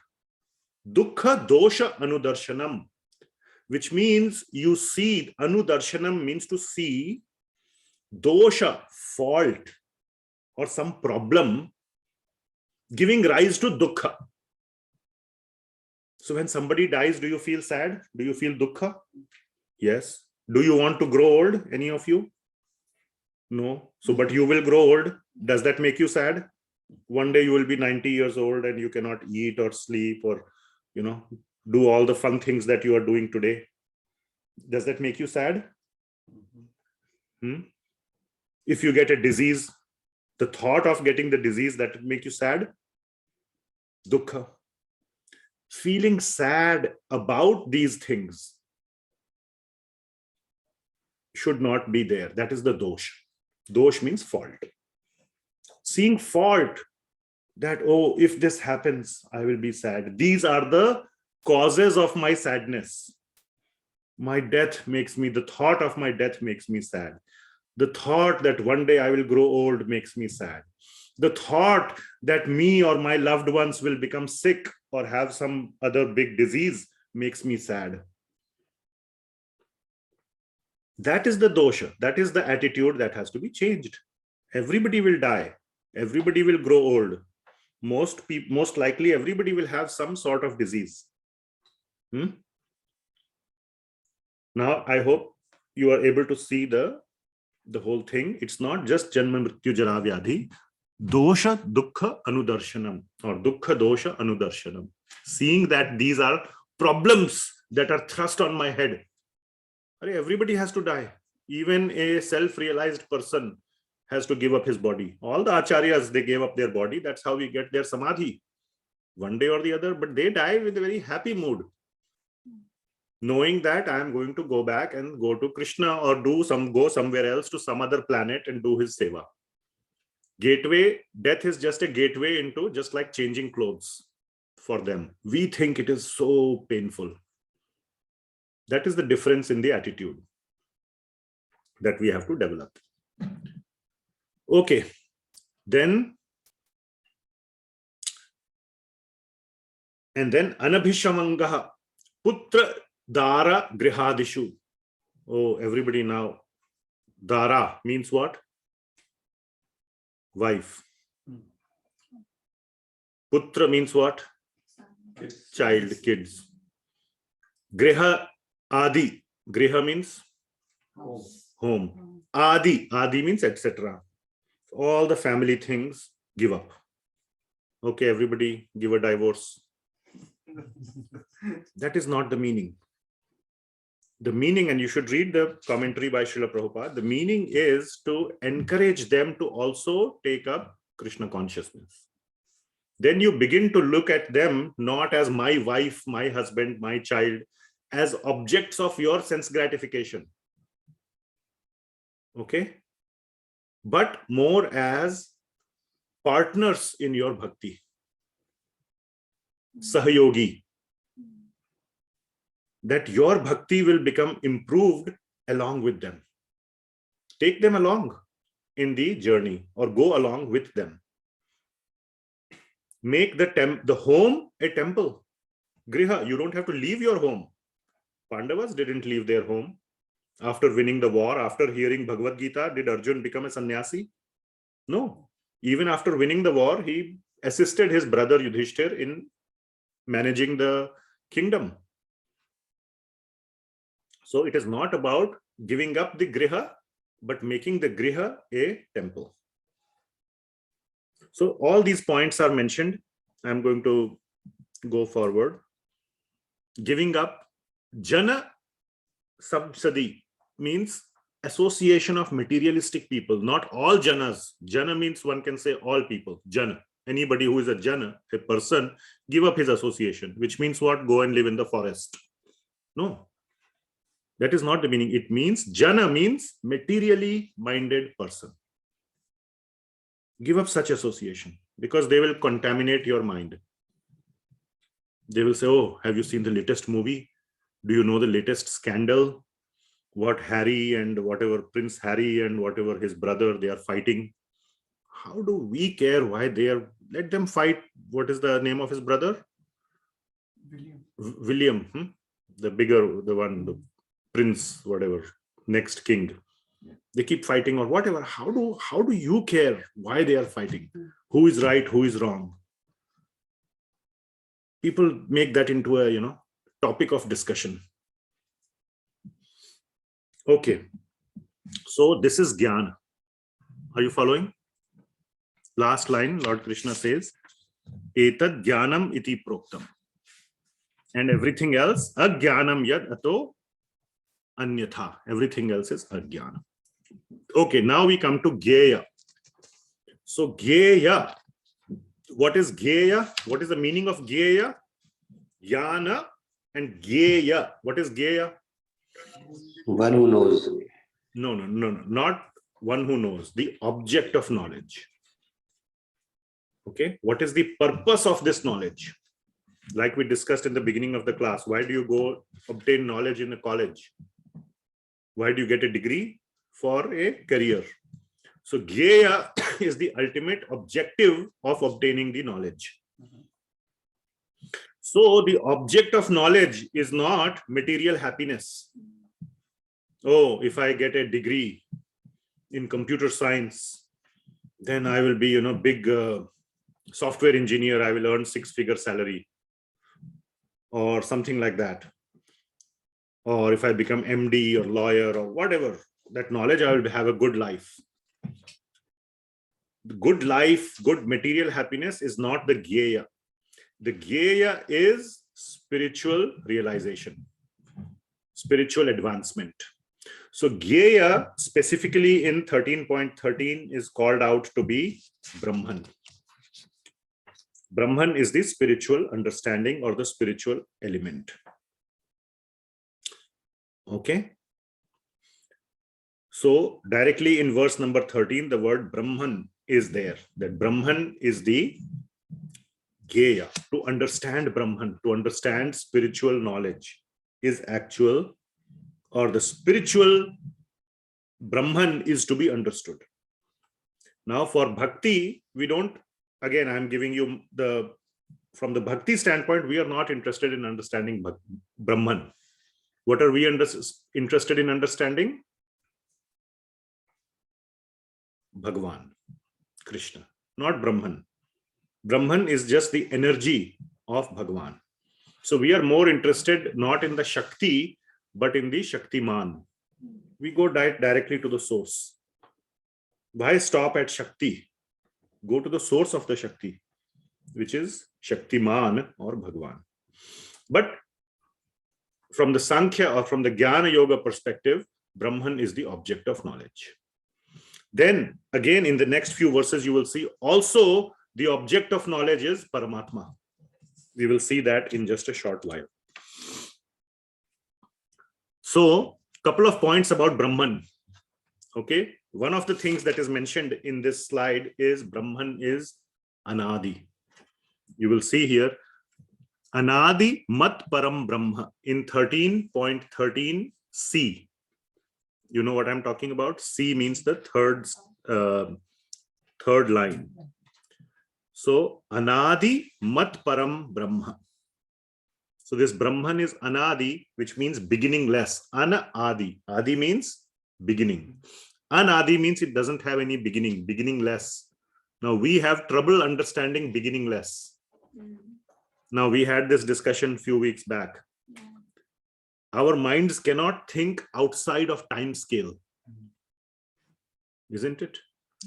Dukkha dosha anudarshanam, which means you see, anudarshanam means to see dosha, fault, or some problem giving rise to dukkha. So when somebody dies, do you feel sad? Do you feel dukkha? Yes. Do you want to grow old? Any of you? No. So, but you will grow old. Does that make you sad? One day you will be 90 years old and you cannot eat or sleep or, do all the fun things that you are doing today. Does that make you sad? If you get a disease, the thought of getting the disease, that will make you sad? Dukkha. Feeling sad about these things should not be there. That is the dosh. Dosh means fault. Seeing fault, that, oh, if this happens, I will be sad. These are the causes of my sadness. My death makes me, the thought of my death makes me sad. The thought that one day I will grow old makes me sad. The thought that me or my loved ones will become sick or have some other big disease makes me sad. That is the dosha. That is the attitude that has to be changed. Everybody will die. Everybody will grow old. Most likely, everybody will have some sort of disease. Now, I hope you are able to see the whole thing. It's not just janma, mrtyu, jara, vyadhi. Dosha, dukkha, anudarshanam, or dukkha, dosha, anudarshanam. Seeing that these are problems that are thrust on my head. Everybody has to die. Even a self-realized person has to give up his body. All the acharyas, they gave up their body. That's how we get their samadhi. One day or the other, but they die with a very happy mood, knowing that I am going to go back and go to Krishna or go somewhere else to some other planet and do his seva. Gateway, death is just a gateway into, just like changing clothes for them. We think it is so painful. That is the difference in the attitude that we have to develop. Okay, then anabhishamangaha putra dara grihadishu. Oh, everybody now. Dara means what? Wife. Putra means what? Kids. Child, kids. Griha adi. Griha means home. Adi means etc. All the family things give up. Okay, everybody give a divorce. That is not the meaning. The meaning, and you should read the commentary by Srila Prabhupada, the meaning is to encourage them to also take up Krishna consciousness. Then you begin to look at them not as my wife, my husband, my child, as objects of your sense gratification. Okay? But more as partners in your bhakti. Sahayogi. That your bhakti will become improved along with them. Take them along in the journey or go along with them. Make the home a temple. Griha, you don't have to leave your home. Pandavas didn't leave their home. After winning the war, after hearing Bhagavad Gita, did Arjuna become a sannyasi? No. Even after winning the war, he assisted his brother Yudhishthir in managing the kingdom. So it is not about giving up the griha, but making the griha a temple. So all these points are mentioned. I'm going to go forward. Giving up jana samsadi means association of materialistic people, not all janas. Jana means one can say all people. Jana, anybody who is a jana, a person, give up his association, which means what? Go and live in the forest. No, that is not the meaning. It means jana means materially minded person. Give up such association because they will contaminate your mind. They will say, oh, have you seen the latest movie? Do you know the latest scandal? What Harry and whatever Prince Harry and whatever his brother, they are fighting. How do we care why they are? Let them fight. What is the name of his brother? William. The bigger, the one, the prince, whatever, next king. They keep fighting or whatever. How do you care why they are fighting? Who is right? Who is wrong? People make that into a topic of discussion. Okay, so this is Jnana. Are you following? Last line, Lord Krishna says, Etad Jnanam iti proktam. And everything else, Ajnanam yad ato anyatha. Everything else is Ajnana. Okay, now we come to Jneyam. So Jneyam, what is Jneyam? What is the meaning of Jneyam? Jnana and Jneyam. What is Jneyam? One who knows. No, not one who knows. The object of knowledge. Okay, what is the purpose of this knowledge? Like we discussed in the beginning of the class, why do you go obtain knowledge in a college? Why do you get a degree? For a career. So Jneyam is the ultimate objective of obtaining the knowledge. So the object of knowledge is not material happiness. Oh, if I get a degree in computer science, then I will be, big software engineer. I will earn 6-figure salary or something like that. Or if I become MD or lawyer or whatever, that knowledge, I will have a good life. The good life, good material happiness is not the Jneyam. The Jneyam is spiritual realization, spiritual advancement. So Jneyam specifically in 13.13 is called out to be Brahman. Brahman is the spiritual understanding or the spiritual element. Okay. So directly in verse number 13, the word Brahman is there. That Brahman is the Jneyam. To understand Brahman, to understand spiritual knowledge is actual, or the spiritual Brahman is to be understood. Now for Bhakti, we don't, again, I'm giving you from the Bhakti standpoint, we are not interested in understanding Brahman. What are we interested in understanding? Bhagavan, Krishna, not Brahman. Brahman is just the energy of Bhagavan. So we are more interested not in the Shakti, but in the Shaktiman. We go directly to the source. Why stop at Shakti? Go to the source of the Shakti, which is Shaktiman or Bhagavan. But from the Sankhya or from the Jnana Yoga perspective, Brahman is the object of knowledge. Then again, in the next few verses, you will see also the object of knowledge is Paramatma. We will see that in just a short while. So, couple of points about Brahman. Okay, one of the things that is mentioned in this slide is Brahman is Anadi. You will see here, Anadi Mat Param Brahma in 13.13 C. You know what I'm talking about? C means the third line. So Anadi Mat Param Brahma. So this Brahman is Anadi, which means beginningless. Anadi. Adi means beginning. Anadi means it doesn't have any beginning, beginningless. Now we have trouble understanding beginningless. Now we had this discussion a few weeks back. Our minds cannot think outside of time scale. Isn't it?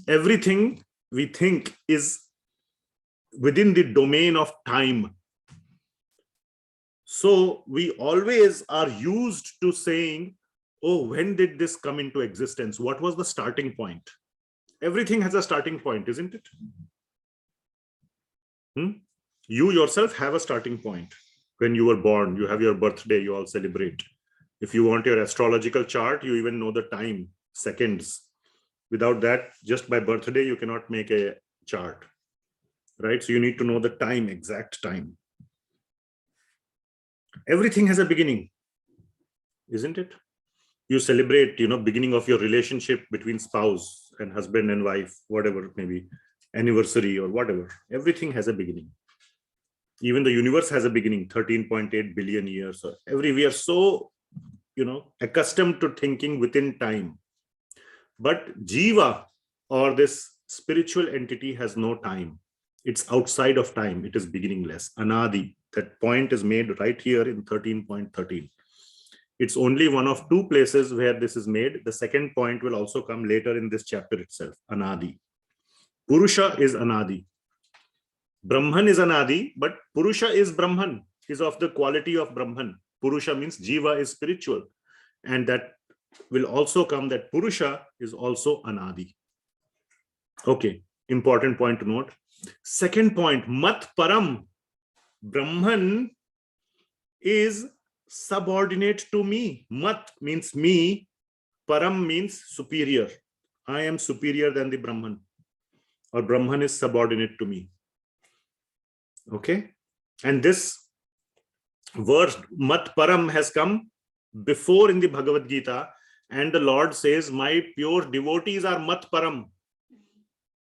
Everything we think is within the domain of time. So we always are used to saying oh, when did this come into existence? What was the starting point? Everything has a starting point, isn't it? You yourself have a starting point. When you were born, you have your birthday, you all celebrate. If you want your astrological chart, you even know the time, seconds. Without that, just by birthday, you cannot make a chart, right? So you need to know the time, exact time. Everything has a beginning, isn't it? You celebrate, beginning of your relationship between spouse and husband and wife, whatever it may be, anniversary or whatever. Everything has a beginning. Even the universe has a beginning, 13.8 billion years. So we are so, accustomed to thinking within time. But jiva, or this spiritual entity, has no time. It's outside of time. It is beginningless. Anadi. That point is made right here in 13.13. It's only one of two places where this is made. The second point will also come later in this chapter itself. Anadi. Purusha is Anadi. Brahman is Anadi, but Purusha is Brahman, is of the quality of Brahman. Purusha means Jiva is spiritual. And that will also come that Purusha is also Anadi. Okay, important point to note. Second point, Mat Param. Brahman is subordinate to me. Mat means me. Param means superior. I am superior than the Brahman. Or Brahman is subordinate to me. Okay. And this verse, Mat Param, has come before in the Bhagavad Gita. And the Lord says, my pure devotees are Mat Param.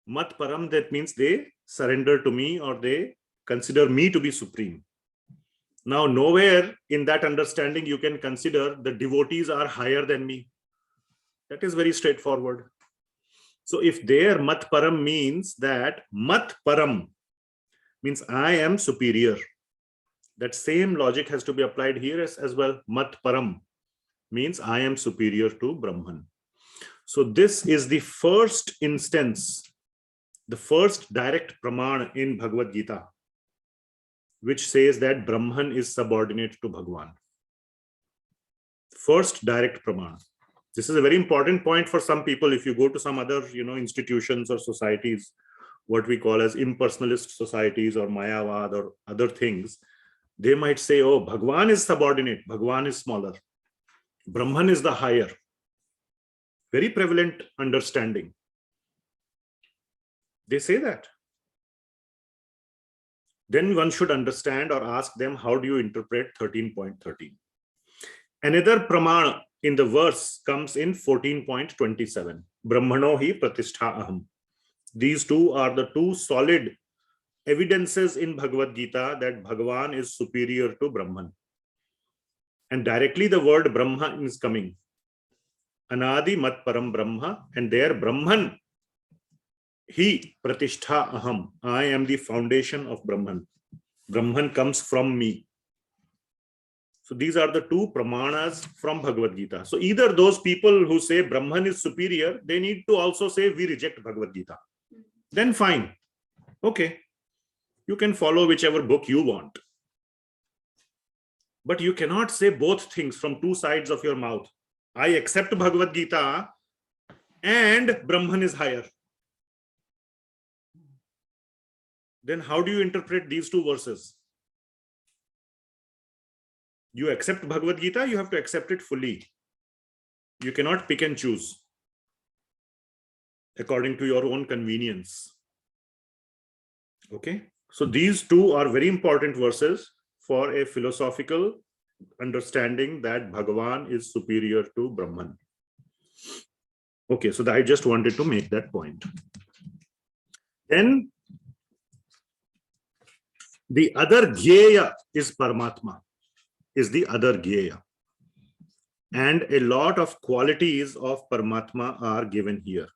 Mat Param, that means they surrender to me or they consider me to be supreme. Now, nowhere in that understanding you can consider the devotees are higher than me. That is very straightforward. So if there Mat Param means that Mat Param means I am superior. That same logic has to be applied here as well. Mat Param means I am superior to Brahman. So this is the first instance, the first direct praman in Bhagavad Gita, which says that Brahman is subordinate to Bhagwan. First direct praman. This is a very important point for some people. If you go to some other, institutions or societies, what we call as impersonalist societies or Mayavad or other things, they might say, oh, Bhagwan is subordinate, Bhagwan is smaller, Brahman is the higher. Very prevalent understanding. They say that. Then one should understand or ask them, how do you interpret 13.13? Another pramana in the verse comes in 14.27. Brahmano hi pratishtha aham. These two are the two solid evidences in Bhagavad Gita that Bhagavan is superior to Brahman. And directly the word Brahma is coming. Anadi mat param Brahma, and there Brahman, he pratishtha aham. I am the foundation of Brahman. Brahman comes from me. So these are the two pramanas from Bhagavad Gita. So either those people who say Brahman is superior, they need to also say we reject Bhagavad Gita. Then fine. Okay. You can follow whichever book you want. But you cannot say both things from two sides of your mouth. I accept Bhagavad Gita and Brahman is higher. Then how do you interpret these two verses? You accept Bhagavad Gita, you have to accept it fully. You cannot pick and choose according to your own convenience. Okay, so these two are very important verses for a philosophical understanding that Bhagavan is superior to Brahman. Okay, so I just wanted to make that point. Then the other Jneyam is Paramatma, is the other Jneyam. And a lot of qualities of Paramatma are given here.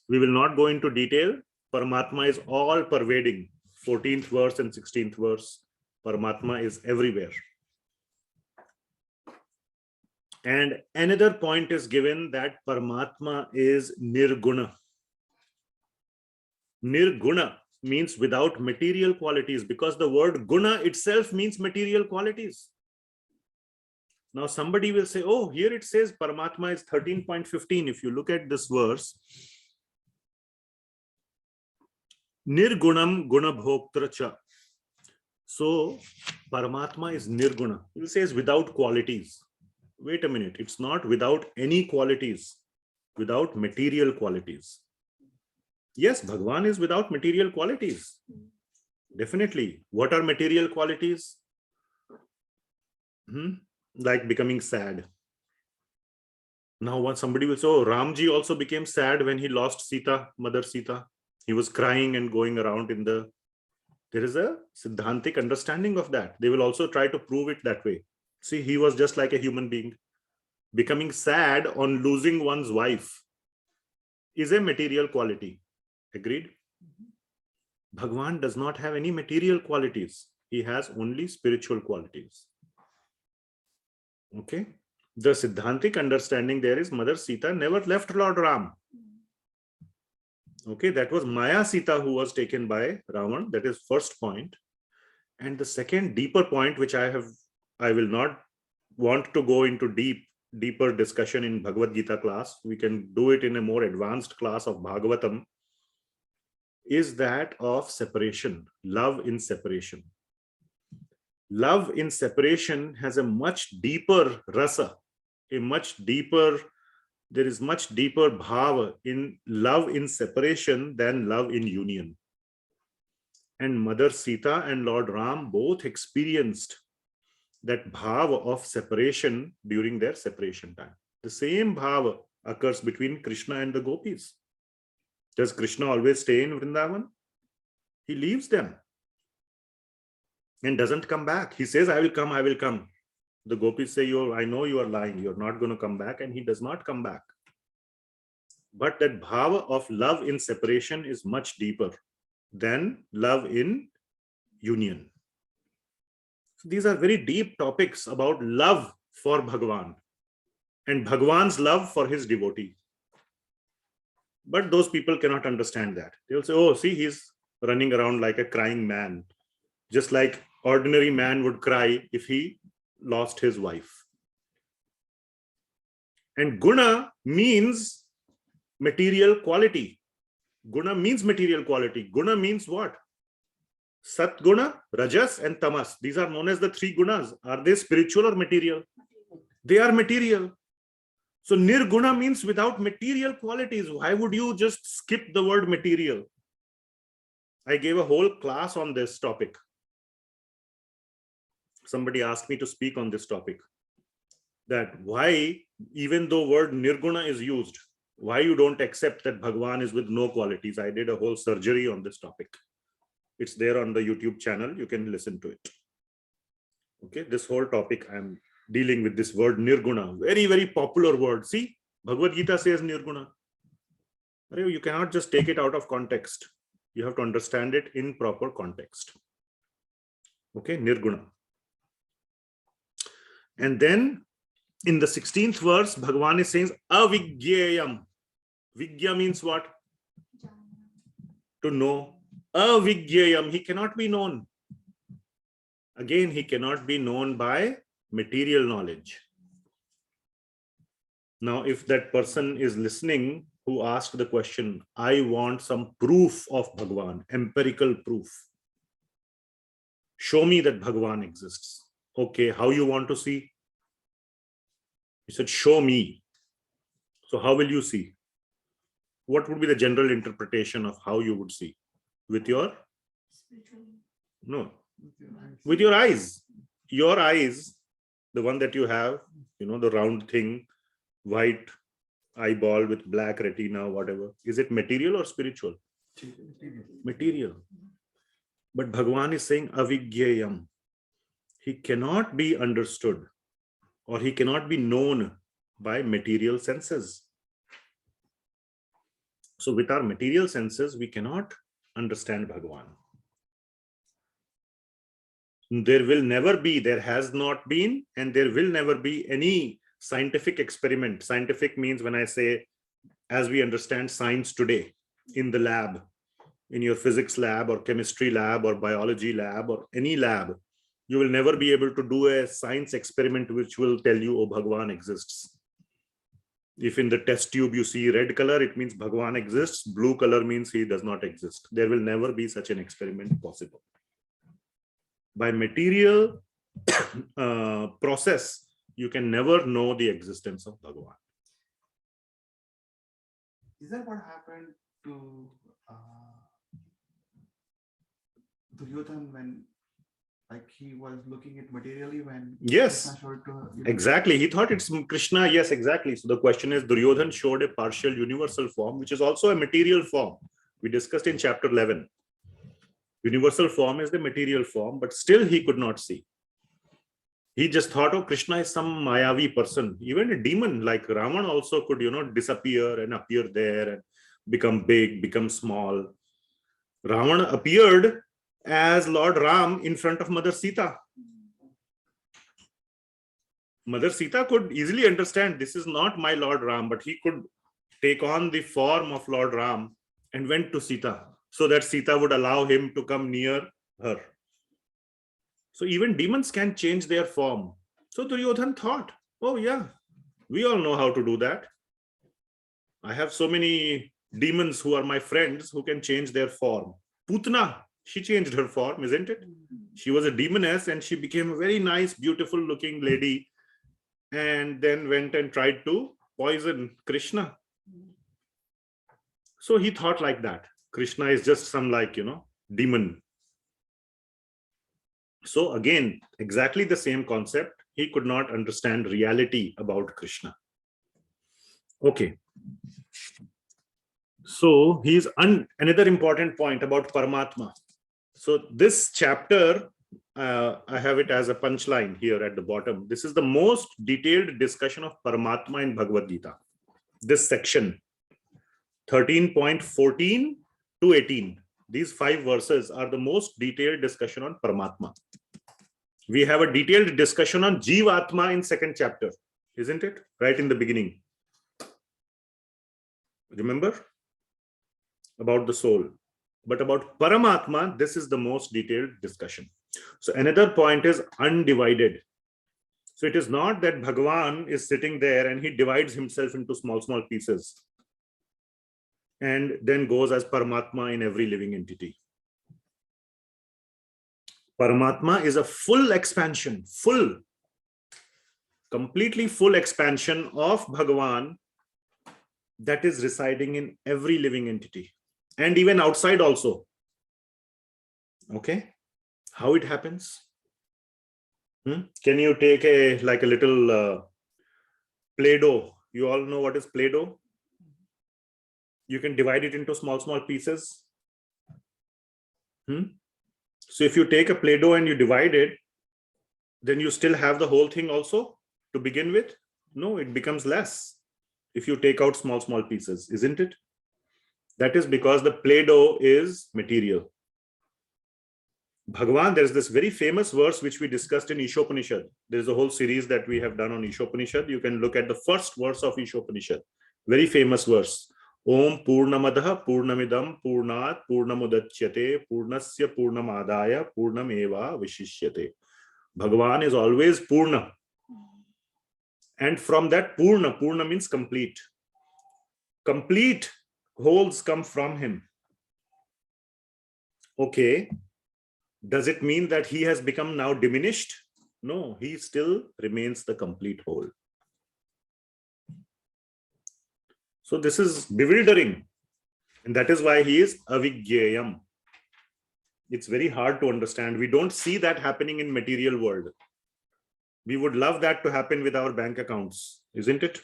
We will not go into detail. Paramatma is all pervading. 14th verse and 16th verse. Paramatma is everywhere. And another point is given that Paramatma is nirguna. Nirguna means without material qualities, because the word guna itself means material qualities. Now somebody will say, oh, here it says Paramatma is 13.15. If you look at this verse, Nirgunam Gunabhoktra cha. So Paramatma is Nirguna. It says without qualities. Wait a minute, it's not without any qualities, without material qualities. Yes, Bhagwan is without material qualities. Definitely. What are material qualities? Like becoming sad. Now what somebody will say, oh, Ramji also became sad when he lost Sita, Mother Sita. He was crying and going around in the... There is a Siddhantic understanding of that. They will also try to prove it that way. See, he was just like a human being. Becoming sad on losing one's wife is a material quality. Agreed? Bhagwan does not have any material qualities. He has only spiritual qualities. Okay? The Siddhantic understanding there is Mother Sita never left Lord Ram. Okay, that was Maya Sita who was taken by Ravan. That is first point. And the second deeper point, which I will not want to go into deeper discussion in Bhagavad Gita class. We can do it in a more advanced class of Bhagavatam, is that of separation, love in separation. Love in separation has a much deeper rasa, there is much deeper bhava in love in separation than love in union. And Mother Sita and Lord Ram both experienced that bhava of separation during their separation time. The same bhava occurs between Krishna and the gopis. Does Krishna always stay in Vrindavan? He leaves them and doesn't come back. He says, I will come, I will come. The gopis say, I know you are lying, you're not going to come back, and he does not come back. But that bhava of love in separation is much deeper than love in union. So these are very deep topics about love for Bhagavan and Bhagavan's love for his devotee. But those people cannot understand that. They'll say, oh, see, he's running around like a crying man, just like ordinary man would cry if he lost his wife. And guna means material quality. Guna means material quality. Guna means what? Sat guna, rajas and tamas. These are known as the three gunas. Are they spiritual or material? They are material. So nirguna means without material qualities. Why would you just skip the word material? I gave a whole class on this topic. Somebody asked me to speak on this topic. That why, even though word nirguna is used, why you don't accept that Bhagwan is with no qualities? I did a whole surgery on this topic. It's there on the YouTube channel. You can listen to it. Okay, this whole topic I'm dealing with this word nirguna. Very, very popular word. See, Bhagavad Gita says nirguna. You cannot just take it out of context. You have to understand it in proper context. Okay, nirguna. And then in the 16th verse, Bhagavan is saying avigyayam. Vigya means what? To know. Avigyayam. He cannot be known. Again, he cannot be known by material knowledge. Now, if that person is listening who asked the question, I want some proof of Bhagavan, empirical proof. Show me that Bhagavan exists. Okay, how you want to see? He said, show me. So how will you see? What would be the general interpretation of how you would see? With your? No. With your eyes. Your eyes, the one that you have, the round thing, white eyeball with black retina, whatever. Is it material or spiritual? Material. But Bhagavan is saying avigyayam. He cannot be understood or he cannot be known by material senses. So with our material senses, we cannot understand Bhagavan. There will never be, there has not been, and there will never be any scientific experiment. Scientific means when I say, as we understand science today, in the lab, in your physics lab or chemistry lab or biology lab or any lab, You will never be able to do a science experiment which will tell you, oh, Bhagwan exists. If in the test tube you see red color, it means Bhagwan exists. Blue color means he does not exist. There will never be such an experiment possible. By material process, you can never know the existence of Bhagwan. Is that what happened to Duryodhan when, like, he was looking at materially when Yes, Krishna showed to, exactly. He thought it's Krishna. Yes, exactly. So the question is, Duryodhan showed a partial universal form, which is also a material form. We discussed in chapter 11. Universal form is the material form, but still he could not see. He just thought, oh, Krishna is some Mayavi person. Even a demon like Ravana also could, disappear and appear there and become big, become small. Ravana appeared as Lord Ram in front of Mother Sita. Mother Sita could easily understand this is not my Lord Ram, but he could take on the form of Lord Ram and went to Sita so that Sita would allow him to come near her. So even demons can change their form. So Duryodhan thought, oh yeah, we all know how to do that. I have so many demons who are my friends who can change their form. Putna, she changed her form, isn't it? She was a demoness and she became a very nice, beautiful looking lady and then went and tried to poison Krishna. So he thought like that. Krishna is just some demon. So again, exactly the same concept. He could not understand reality about Krishna. Okay. So he's another important point about Paramatma. So this chapter, I have it as a punchline here at the bottom. This is the most detailed discussion of Paramatma in Bhagavad Gita. This section, 13.14 to 18. These 5 verses are the most detailed discussion on Paramatma. We have a detailed discussion on jivatma in 2nd chapter, isn't it? Right in the beginning. Remember? About the soul. But about Paramatma, this is the most detailed discussion. So another point is undivided. So it is not that Bhagavan is sitting there and he divides himself into small pieces and then goes as Paramatma in every living entity. Paramatma is a full expansion, completely full expansion of Bhagavan that is residing in every living entity and even outside also. Okay, how it happens? Can you take a little Play-Doh? You all know what is Play-Doh? You can divide it into small pieces. So if you take a Play-Doh and you divide it, then you still have the whole thing also to begin with? No, it becomes less if you take out small pieces, isn't it? That is because the Play-Doh is material. Bhagavan, there's this very famous verse which we discussed in Ishopanishad. There's a whole series that we have done on Ishopanishad. You can look at the first verse of Ishopanishad. Very famous verse. Om Purnamadaha Purnamidam Purnat Purnamudachyate Purnasya Purnamadaya Purnameva Vishishyate. Bhagavan is always Purna. And from that Purna means complete. Complete wholes come from him. Okay. Does it mean that he has become now diminished? No, he still remains the complete whole. So this is bewildering. And that is why he is avigyayam. It's very hard to understand. We don't see that happening in material world. We would love that to happen with our bank accounts, isn't it?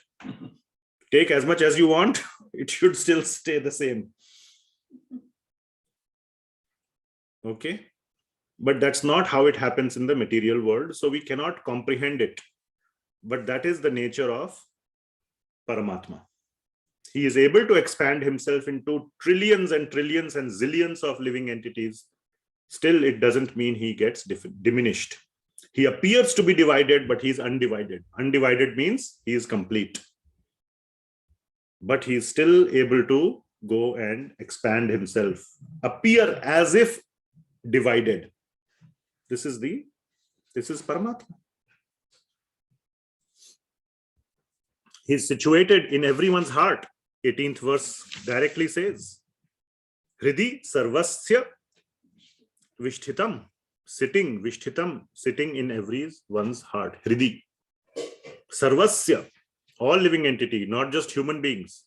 Take as much as you want. It should still stay the same. Okay. But that's not how it happens in the material world. So we cannot comprehend it. But that is the nature of Paramatma. He is able to expand himself into trillions and trillions and zillions of living entities. Still, it doesn't mean he gets diminished. He appears to be divided, but he is undivided. Undivided means he is complete. But he is still able to go and expand himself, appear as if divided. This is the This is Paramatma. He's situated in everyone's heart. 18th verse directly says, Hridi sarvasya vishthitam. Sitting, vishthitam, sitting in everyone's heart. Hridi. Sarvasya, all living entity, not just human beings.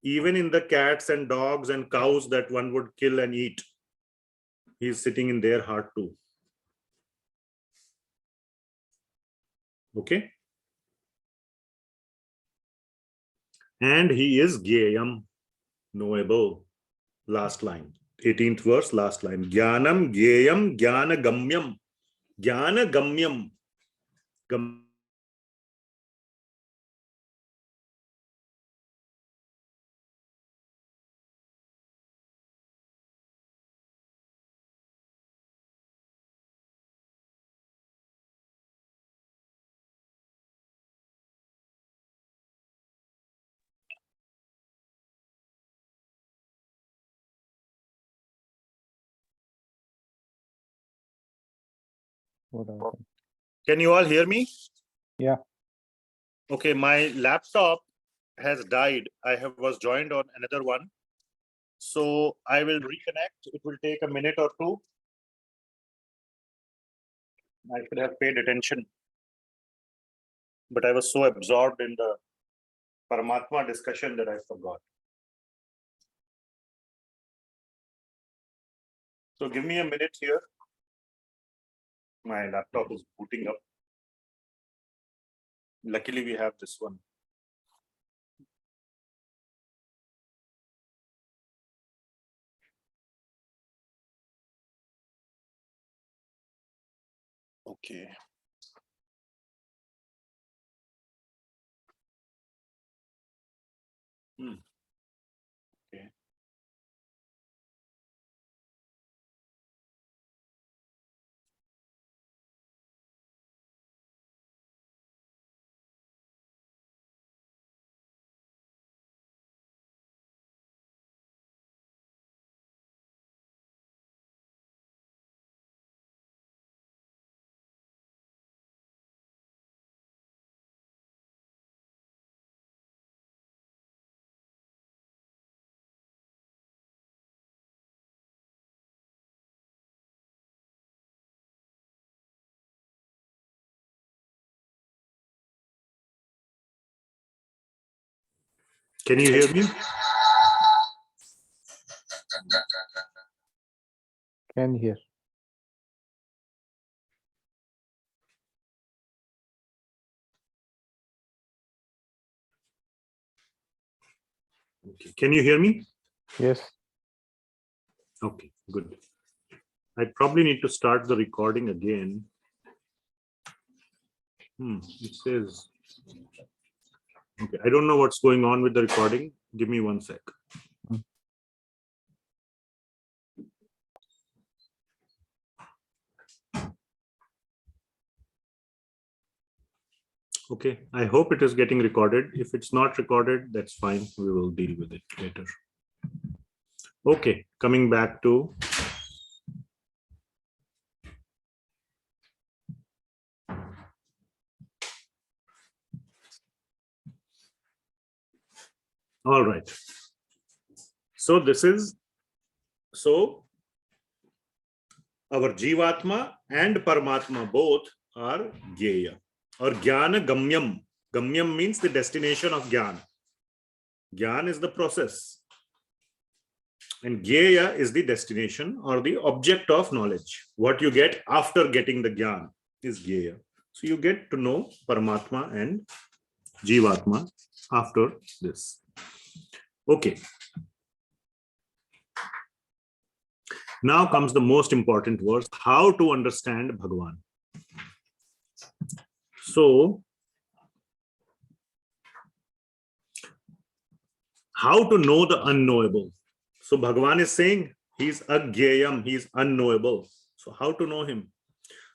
Even in the cats and dogs and cows that one would kill and eat, he's sitting in their heart too. Okay? And he is Jneyam, knowable. Last line. 18th verse, last line. Jnanam, Jneyam, Jnana gamyam. Jnana gamyam. Can you all hear me? Yeah. Okay, my laptop has died. I was joined on another one. So I will reconnect. It will take a minute or two. I should have paid attention. But I was so absorbed in the Paramatma discussion that I forgot. So give me a minute here. My laptop is booting up. Luckily, we have this one. Okay. Okay. Can you hear me? Can hear. Okay. Can you hear me? Yes. Okay, good. I probably need to start the recording again. It says, okay, I don't know what's going on with the recording. Give me 1 sec. Okay, I hope it is getting recorded. If it's not recorded, that's fine. We will deal with it later. Okay, coming back to all right. So this is our jivatma and Paramatma both are Jnana or Jnana gamyam. Gamyam means the destination of Jnana. Jnana is the process. And Jnana is the destination or the object of knowledge. What you get after getting the Jnana is Jnana. So you get to know Paramatma and Jivatma after this. Okay. Now comes the most important verse, how to understand Bhagavan. So, how to know the unknowable? So Bhagavan is saying he's Ajneyam, he's unknowable. So how to know him?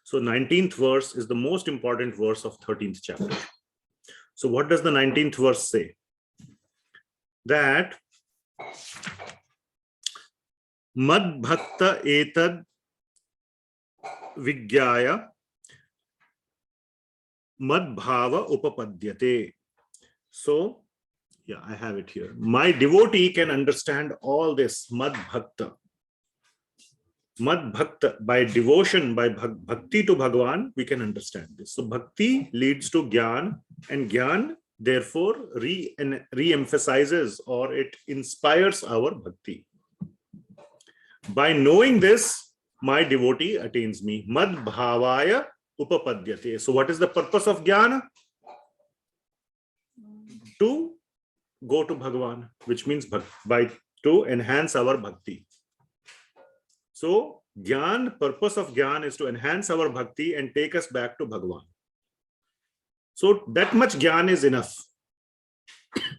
So 19th verse is the most important verse of 13th chapter. So what does the 19th verse say? That Mad Bhakta Etad Vigyaya mad bhava upapadyate. So, yeah, I have it here. My devotee can understand all this. Mad bhakta. Mad bhakta, by devotion, by bhakti to Bhagavan, we can understand this. So bhakti leads to gyan, and gyan therefore re-emphasizes or it inspires our bhakti. By knowing this, my devotee attains me. Mad bhavaya upapadyate. So what is the purpose of jnana? To go to Bhagavan, which means to enhance our bhakti. So Gyan, purpose of Gyan is to enhance our bhakti and take us back to Bhagavan. So that much Gyan is enough.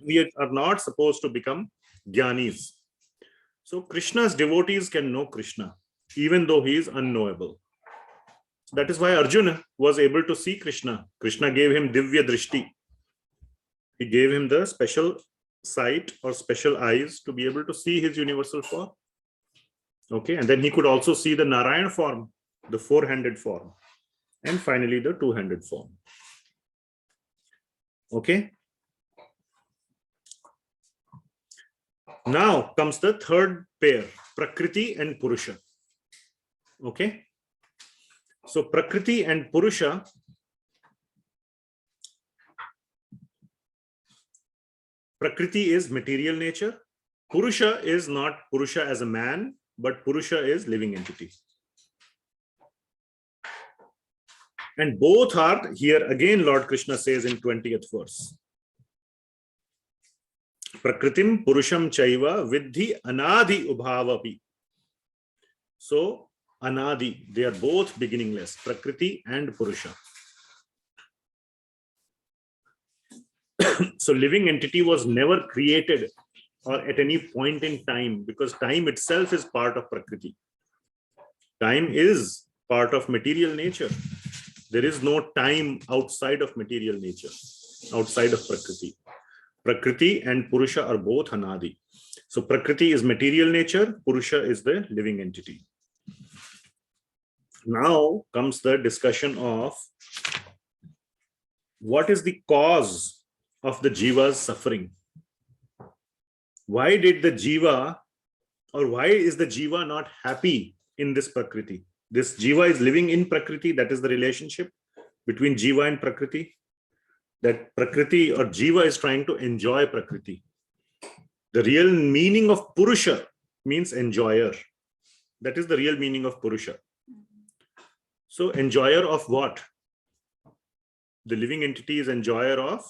We are not supposed to become Gyanis. So Krishna's devotees can know Krishna, even though he is unknowable. So that is why Arjuna was able to see Krishna. Krishna gave him Divya Drishti. He gave him the special sight or special eyes to be able to see his universal form. Okay, and then he could also see the Narayan form, the four-handed form, and finally the two-handed form. Okay. Now comes the third pair, Prakriti and Purusha. Okay. So Prakriti and Purusha, Prakriti is material nature. Purusha is not Purusha as a man, but Purusha is living entity. And both are here again, Lord Krishna says in 20th verse. Prakritim Purusham Chaiva Vidhi Anadi Ubhavapi. So Anadi, they are both beginningless, Prakriti and Purusha. So living entity was never created or at any point in time, because time itself is part of Prakriti. Time is part of material nature. There is no time outside of material nature, outside of Prakriti. Prakriti and Purusha are both Anadi. So Prakriti is material nature, Purusha is the living entity. Now comes the discussion of what is the cause of the jiva's suffering. Why did the jiva, or why is the jiva not happy in this Prakriti? This jiva is living in Prakriti, that is the relationship between jiva and Prakriti. That Prakriti or jiva is trying to enjoy Prakriti. The real meaning of Purusha means enjoyer. That is the real meaning of Purusha. So enjoyer of what? The living entity is enjoyer of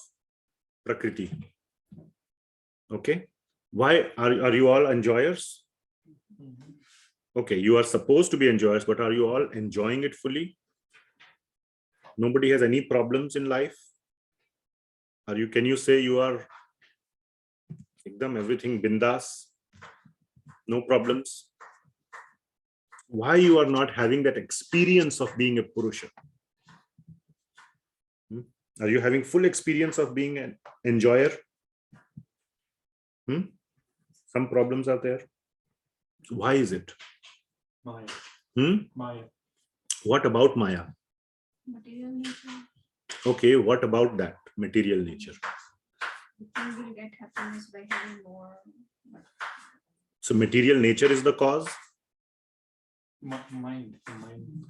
Prakriti. Okay. Why are you all enjoyers? Okay, you are supposed to be enjoyers, but are you all enjoying it fully? Nobody has any problems in life? Can you say you are everything bindas? No problems? Why you are not having that experience of being a Purusha? Are you having full experience of being an enjoyer? Some problems are there. Why is it? Maya. Maya. What about Maya? Material nature. Okay, what about that material nature? You think you'll get happiness by having more. So material nature is the cause? Mind.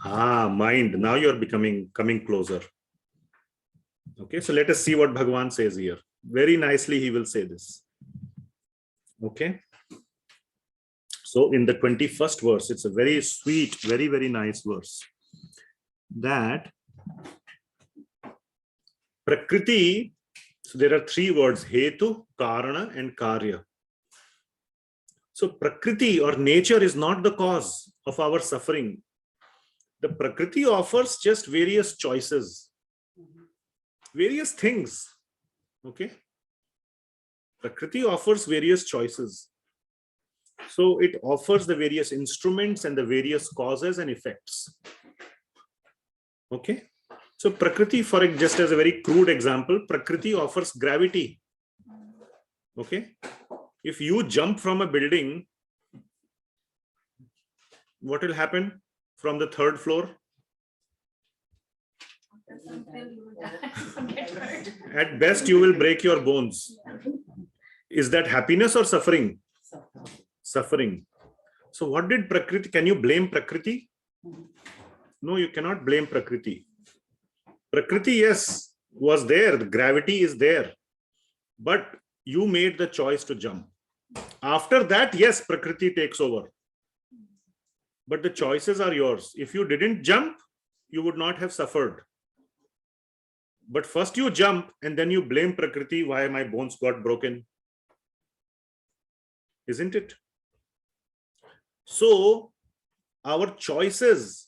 Mind. Now you're coming closer. Okay, so let us see what Bhagavan says here. Very nicely he will say this. Okay. So in the 21st verse, it's a very sweet, very, very nice verse. That Prakriti, so there are three words, Hetu, Karana, and Karya. So Prakriti or nature is not the cause of our suffering. The Prakriti offers just various choices, various things. Okay. Prakriti offers various choices. So it offers the various instruments and the various causes and effects. Okay. So Prakriti, just as a very crude example, Prakriti offers gravity. Okay. If you jump from a building, what will happen from the third floor? Some feel you will die, some get hurt. At best, you will break your bones. Is that happiness or suffering? Suffering. So what did Prakriti? Can you blame Prakriti? No, you cannot blame Prakriti. Prakriti, yes, was there. The gravity is there. But you made the choice to jump. After that, yes, Prakriti takes over. But the choices are yours. If you didn't jump, you would not have suffered. But first you jump and then you blame Prakriti, why my bones got broken. Isn't it? So our choices,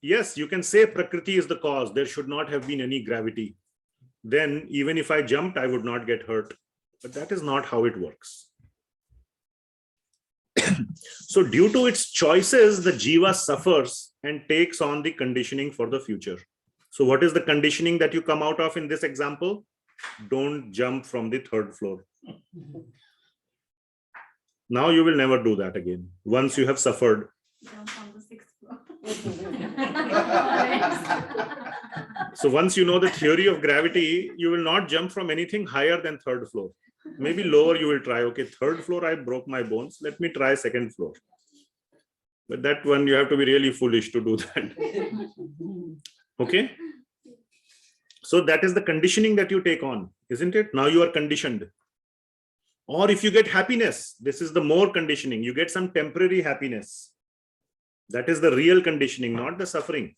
yes, you can say Prakriti is the cause. There should not have been any gravity. Then even if I jumped, I would not get hurt. But that is not how it works. So due to its choices, the jiva suffers and takes on the conditioning for the future. So what is the conditioning that you come out of in this example? Don't jump from the 3rd floor. Now you will never do that again. Once you have suffered. Jump on the 6th floor. So once you know the theory of gravity, you will not jump from anything higher than 3rd floor. Maybe lower you will try. Okay, 3rd floor, I broke my bones. Let me try 2nd floor. But that one, you have to be really foolish to do that. Okay. So that is the conditioning that you take on, isn't it? Now you are conditioned. Or if you get happiness, this is the more conditioning. You get some temporary happiness. That is the real conditioning, not the suffering.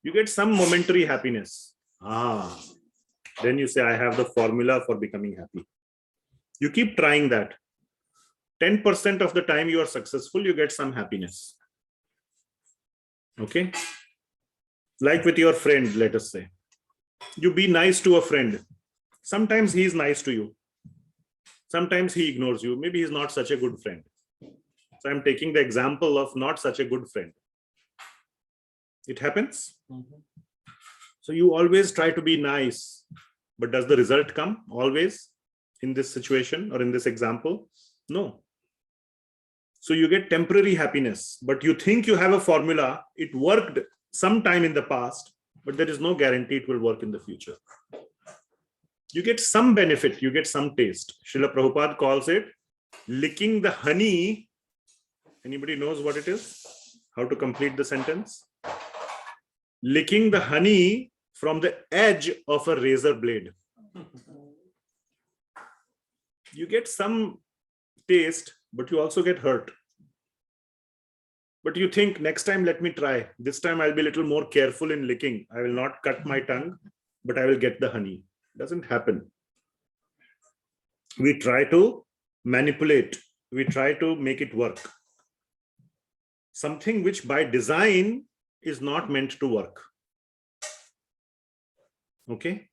You get some momentary happiness. Then you say, I have the formula for becoming happy. You keep trying that. 10% of the time you are successful, you get some happiness. Okay. Like with your friend, let us say. You be nice to a friend. Sometimes he is nice to you. Sometimes he ignores you. Maybe he's not such a good friend. So I'm taking the example of not such a good friend. It happens. So you always try to be nice. But does the result come always in this situation or in this example? No. So you get temporary happiness, but you think you have a formula. It worked sometime in the past, but there is no guarantee it will work in the future. You get some benefit, you get some taste. Srila Prabhupada calls it licking the honey. Anybody knows what it is? How to complete the sentence? Licking the honey from the edge of a razor blade. You get some taste, but you also get hurt. But you think, next time, let me try. This time I'll be a little more careful in licking. I will not cut my tongue, but I will get the honey. Doesn't happen. We try to manipulate. We try to make it work. Something which by design is not meant to work. Okay?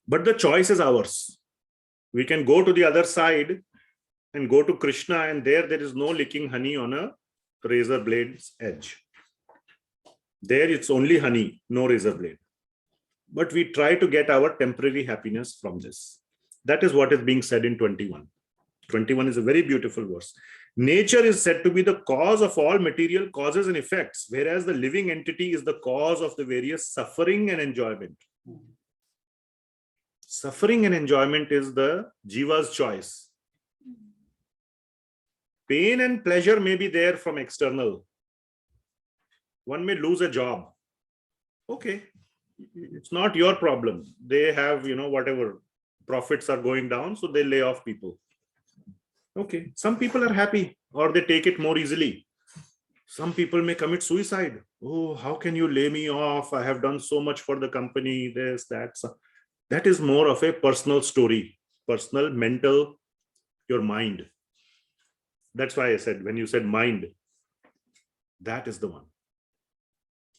But the choice is ours. We can go to the other side and go to Krishna, and there is no licking honey on a razor blade's edge. There it's only honey, no razor blade. But we try to get our temporary happiness from this. That is what is being said in 21. 21 is a very beautiful verse. Nature is said to be the cause of all material causes and effects, whereas the living entity is the cause of the various suffering and enjoyment. Suffering and enjoyment is the jiva's choice. Pain and pleasure may be there from external. One may lose a job. Okay, it's not your problem. They have, whatever, profits are going down, so they lay off people. Okay, some people are happy or they take it more easily. Some people may commit suicide. Oh, how can you lay me off? I have done so much for the company, this, that. So that is more of a personal story, personal, mental, your mind. That's why I said, when you said mind, that is the one.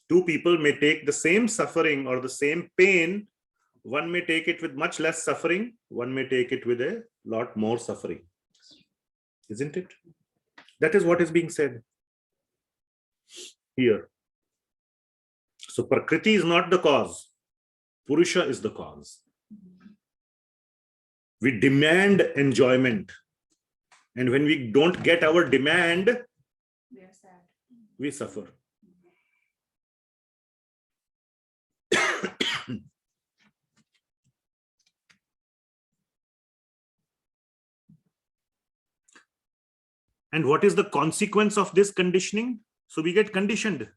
Two people may take the same suffering or the same pain. One may take it with much less suffering. One may take it with a lot more suffering. Isn't it? That is what is being said here. So Prakriti is not the cause. Purusha is the cause. We demand enjoyment. And when we don't get our demand, We are sad. we suffer. And what is the consequence of this conditioning? So we get conditioned.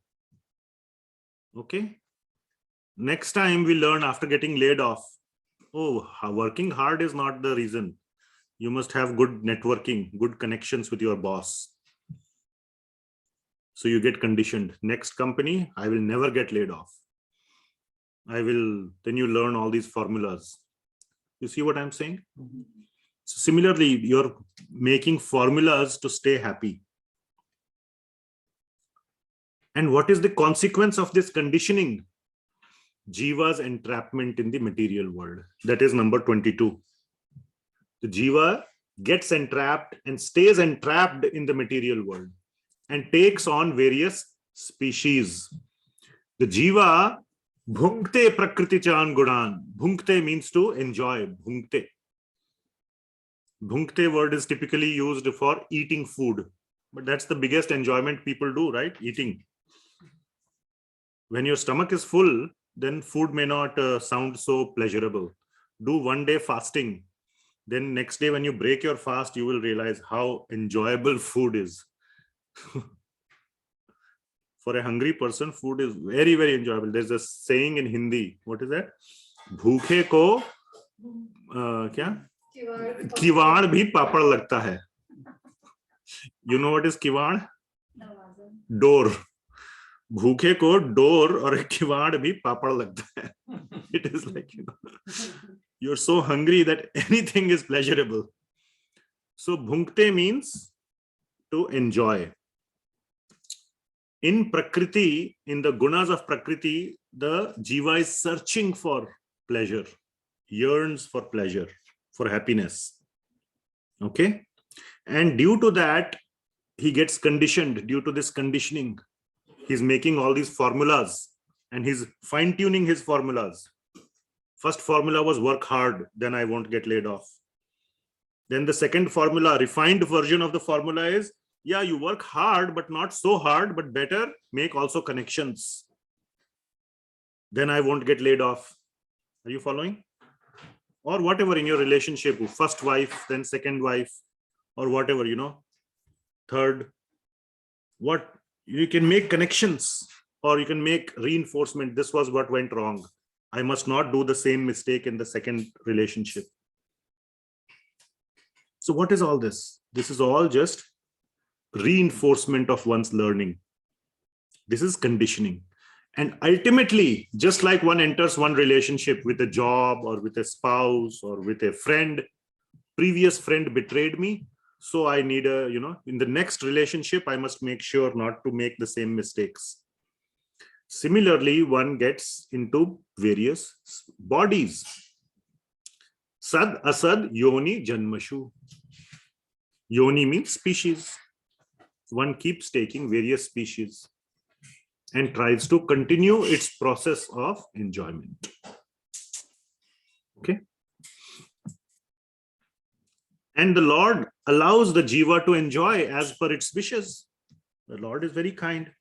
Okay. Next time we learn after getting laid off, oh, working hard is not the reason. You must have good networking, good connections with your boss. So you get conditioned. Next company, I will never get laid off. Then you learn all these formulas. You see what I'm saying? So similarly, you're making formulas to stay happy. And what is the consequence of this conditioning? Jiva's entrapment in the material world. That is number 22. The jiva gets entrapped and stays entrapped in the material world and takes on various species. The jiva bhunkte prakriti-chan gunan. Bhunkte means to enjoy. Bhunkte. Bhunkte word is typically used for eating food. But that's the biggest enjoyment people do, right? Eating. When your stomach is full, then food may not sound so pleasurable. Do one day fasting. Then next day when you break your fast, you will realize how enjoyable food is. For a hungry person, food is very, very enjoyable. There's a saying in Hindi. What is that? Bhukhe ko kya? Kiwad bhi papad lagta hai. You know what is kiwad? Door. Bhukhe ko door or a kiwad bhi papad lagta hai. It is like, you're so hungry that anything is pleasurable. So bhunkte means to enjoy. In Prakriti, in the gunas of Prakriti, the jiva is searching for pleasure, yearns for pleasure, for happiness. Okay. And due to that, he gets conditioned. Due to this conditioning, he's making all these formulas and he's fine-tuning his formulas. First formula was work hard, then I won't get laid off. Then the second formula, refined version of the formula is, yeah, you work hard, but not so hard, but better, make also connections. Then I won't get laid off. Are you following? Or whatever in your relationship, first wife, then second wife, or whatever, third. What you can make connections, or you can make reinforcement. This was what went wrong. I must not do the same mistake in the second relationship. So what is all this? This is all just reinforcement of one's learning. This is conditioning. And ultimately, just like one enters one relationship with a job or with a spouse or with a friend, previous friend betrayed me. So I need in the next relationship, I must make sure not to make the same mistakes. Similarly, one gets into various bodies. Sad, asad, yoni, janmashu. Yoni means species. One keeps taking various species and tries to continue its process of enjoyment. Okay. And the Lord allows the jiva to enjoy as per its wishes. The Lord is very kind.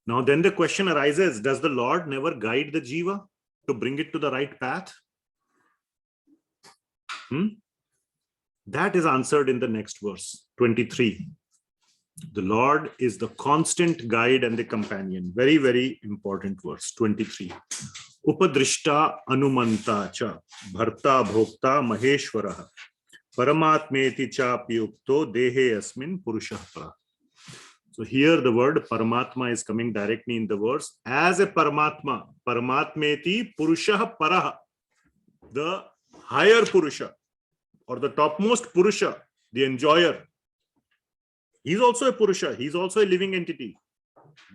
Now then the question arises, does the Lord never guide the jiva to bring it to the right path? That is answered in the next verse, 23. The Lord is the constant guide and the companion. Very, very important verse, 23. Upadrishta anumanta cha bharta bhokta maheshwara paramatmeti cha piyukto dehe asmin purushah para. So here the word Paramatma is coming directly in the verse as a Paramatma. Paramatmeti Purushah Paraha. The higher Purusha or the topmost Purusha, the enjoyer. He's also a Purusha. He's also a living entity.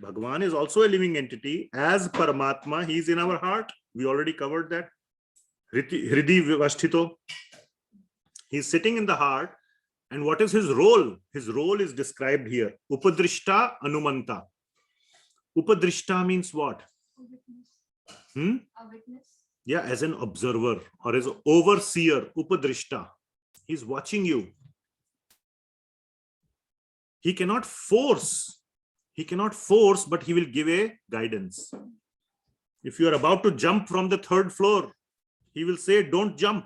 Bhagavan is also a living entity. As Paramatma, he's in our heart. We already covered that. Hridi Vivasthito. He's sitting in the heart. And what is his role? His role is described here. Upadrishta Anumanta. Upadrishta means what? A witness. Yeah, as an observer or as an overseer. Upadrishta. He's watching you. He cannot force. He cannot force, but he will give a guidance. If you are about to jump from the 3rd floor, he will say, don't jump.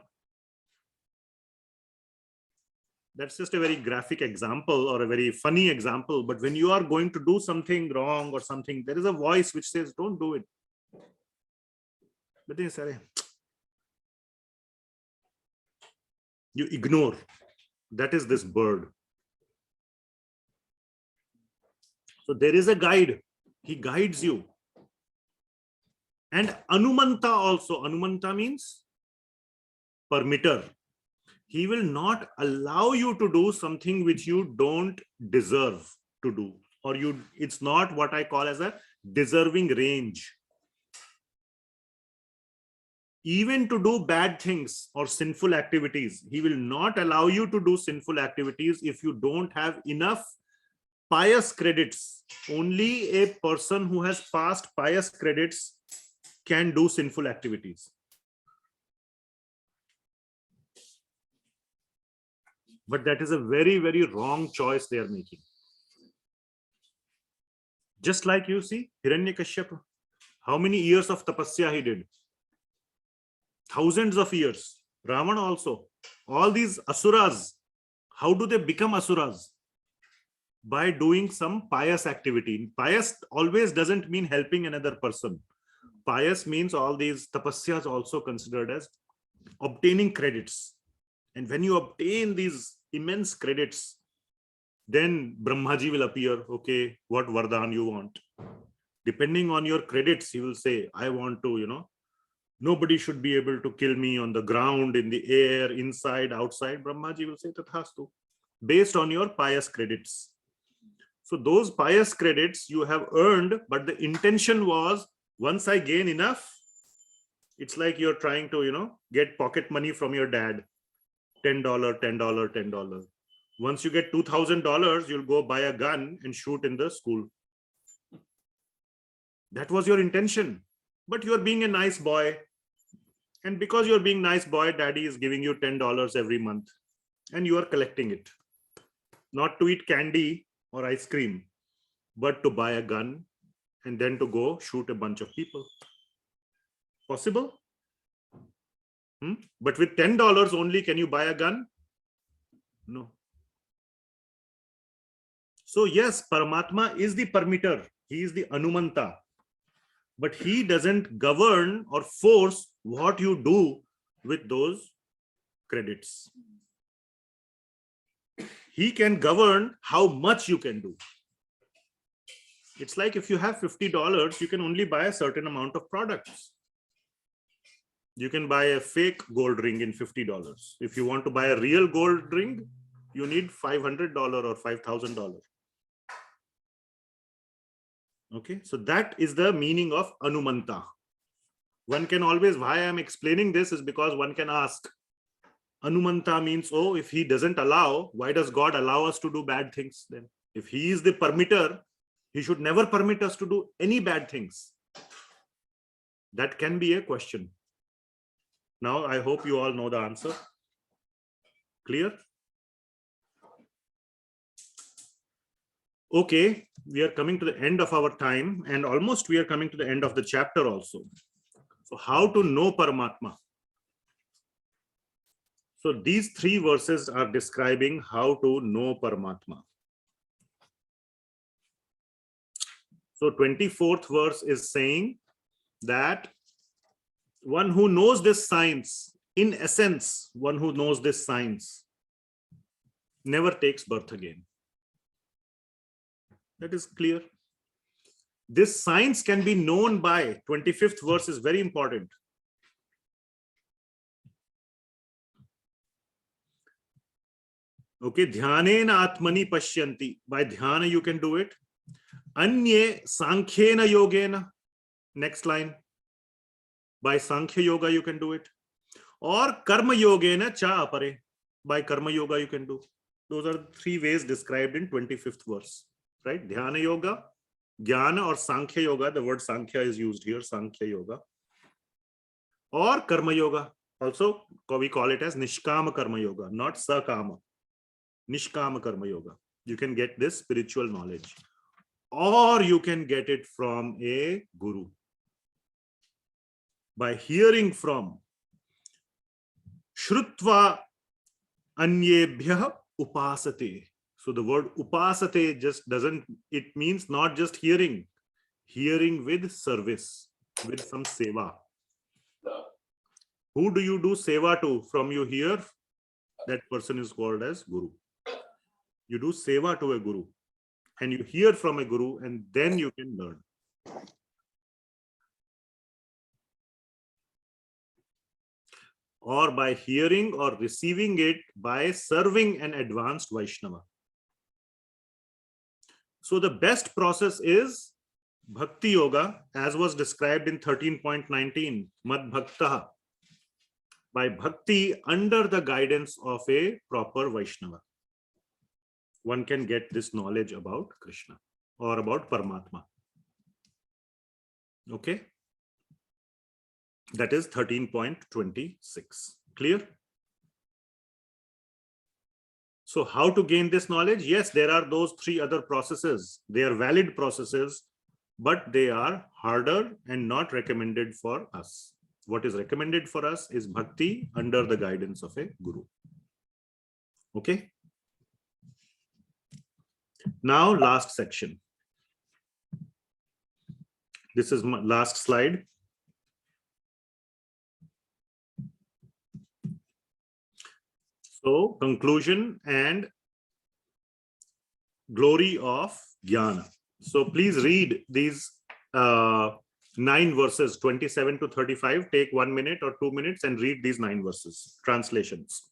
That's just a very graphic example or a very funny example. But when you are going to do something wrong or something, there is a voice which says, don't do it. But they say, you ignore. That is this bird. So there is a guide. He guides you. And Anumanta also. Anumanta means permitter. He will not allow you to do something which you don't deserve to do. Or it's not what I call as a deserving range. Even to do bad things or sinful activities, he will not allow you to do sinful activities if you don't have enough pious credits. Only a person who has passed pious credits can do sinful activities. But that is a very, very wrong choice they are making. Just like you see, Hiranyakashipu, how many years of tapasya he did? Thousands of years. Ravana also. All these asuras, how do they become asuras? By doing some pious activity. Pious always doesn't mean helping another person. Pious means all these tapasyas also considered as obtaining credits. And when you obtain these immense credits, then Brahmaji will appear. Okay, what vardhan you want? Depending on your credits, he will say, I want to, nobody should be able to kill me on the ground, in the air, inside, outside. Brahmaji will say, Tathastu, based on your pious credits. So those pious credits you have earned, but the intention was, once I gain enough, it's like you're trying to, get pocket money from your dad. $10, $10, $10. Once you get $2,000, you'll go buy a gun and shoot in the school. That was your intention. But you're being a nice boy. And because you're being nice boy, daddy is giving you $10 every month. And you are collecting it. Not to eat candy or ice cream, but to buy a gun and then to go shoot a bunch of people. Possible? But with $10 only, can you buy a gun? No. So yes, Paramatma is the permitter. He is the Anumanta. But he doesn't govern or force what you do with those credits. He can govern how much you can do. It's like if you have $50, you can only buy a certain amount of products. You can buy a fake gold ring in $50. If you want to buy a real gold ring, you need $500 or $5,000. Okay, so that is the meaning of Anumanta. One can always, why I'm explaining this is because one can ask, Anumanta means, oh, if he doesn't allow, why does God allow us to do bad things then? If he is the permitter, he should never permit us to do any bad things. That can be a question. Now, I hope you all know the answer. Clear? Okay, we are coming to the end of our time and almost we are coming to the end of the chapter also. So how to know Paramatma? So these three verses are describing how to know Paramatma. So 24th verse is saying that one who knows this science, in essence, one who knows this science never takes birth again. That is clear. This science can be known by, 25th verse is very important. Okay, dhyanena atmani pashyanti. By dhyana you can do it. Anye sankhena yogena. Next line. By Sankhya Yoga you can do it. Or karma yogena cha apare. By karma yoga you can do. Those are three ways described in 25th verse. Right? Dhyana yoga, jnana or Sankhya Yoga. The word Sankhya is used here. Sankhya Yoga. Or karma yoga. Also we call it as nishkama karma yoga, not sakama. Nishkama karma yoga. You can get this spiritual knowledge. Or you can get it from a guru. By hearing from Shrutva anyebhyah upasate. So the word upasate just doesn't, it means not just hearing with service, with some seva. Who do you do seva to from you hear? That person is called as guru. You do seva to a guru and you hear from a guru, and then you can learn. Or by hearing or receiving it by serving an advanced Vaishnava. So the best process is Bhakti Yoga, as was described in 13.19, Mad Bhakta, by bhakti under the guidance of a proper Vaishnava. One can get this knowledge about Krishna or about Paramatma. Okay? That is 13.26. Clear? So how to gain this knowledge? Yes, there are those three other processes. They are valid processes, but they are harder and not recommended for us. What is recommended for us is bhakti under the guidance of a guru. Okay? Now, last section. This is my last slide. So, conclusion and glory of Jnana. So, please read these 9 verses, 27 to 35. Take 1 minute or 2 minutes and read these 9 verses, translations.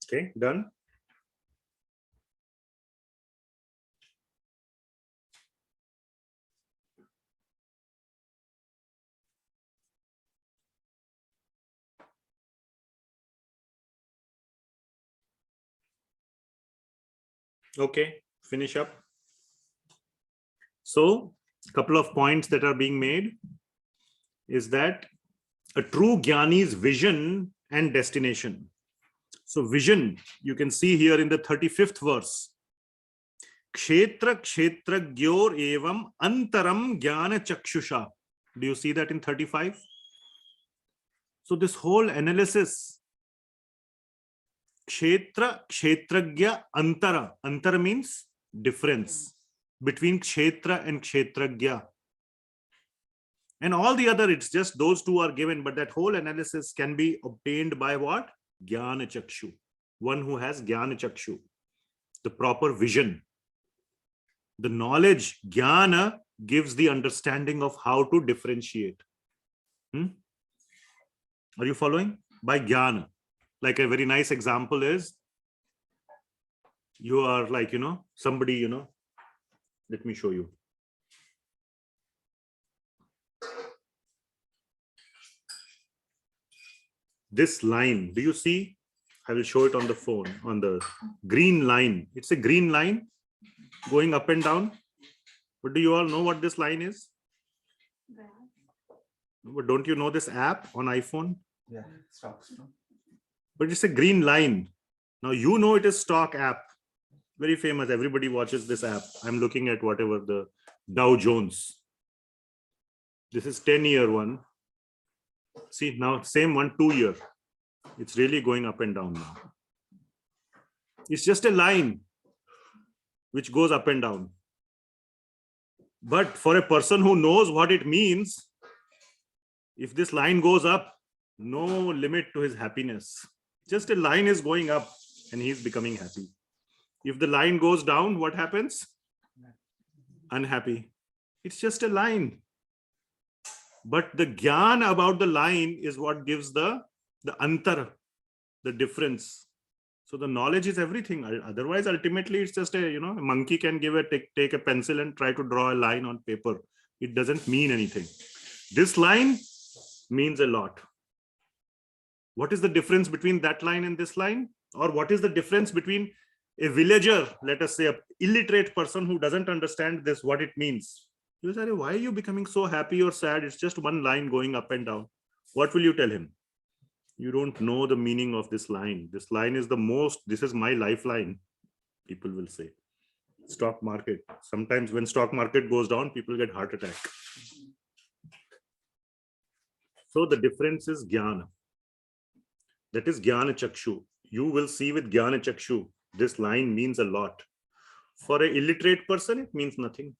Okay, done. Okay, finish up. So, a couple of points that are being made is that a true jnani's vision and destination. So, vision, you can see here in the 35th verse. Ksetra Ksetrajnor evam antaram jnana chakshusha. Do you see that in 35? So, this whole analysis, Ksetra Ksetrajna antara. Antara means difference between Ksetra and Ksetrajna. And all the other, it's just those two are given, but that whole analysis can be obtained by what? Jnana Chakshu. One who has Jnana Chakshu, the proper vision. The knowledge, Jnana, gives the understanding of how to differentiate. Are you following? By Jnana. Like a very nice example is, you are like, somebody, let me show you. This line, do you see? I will show it on the phone, on the green line. It's a green line going up and down. But do you all know what this line is? But don't you know this app on iPhone? Yeah, stocks. No? But it's a green line. Now you know it is stock app. Very famous. Everybody watches this app. I'm looking at whatever the Dow Jones. This is 10-year one. See now, same one, 2-year. It's really going up and down now. It's just a line which goes up and down. But for a person who knows what it means, if this line goes up, no limit to his happiness. Just a line is going up and he's becoming happy. If the line goes down, what happens? Unhappy. It's just a line. But the jnana about the line is what gives the antar, the difference. So the knowledge is everything. Otherwise, ultimately, it's just a monkey can take a pencil and try to draw a line on paper. It doesn't mean anything. This line means a lot. What is the difference between that line and this line? Or what is the difference between a villager, let us say, an illiterate person who doesn't understand this, what it means? You say, why are you becoming so happy or sad? It's just one line going up and down. What will you tell him? You don't know the meaning of this line. This line is this is my lifeline, people will say. Stock market. Sometimes when stock market goes down, people get heart attack. So the difference is jnana. That is jnana chakshu. You will see with jnana chakshu, this line means a lot. For an illiterate person, it means nothing.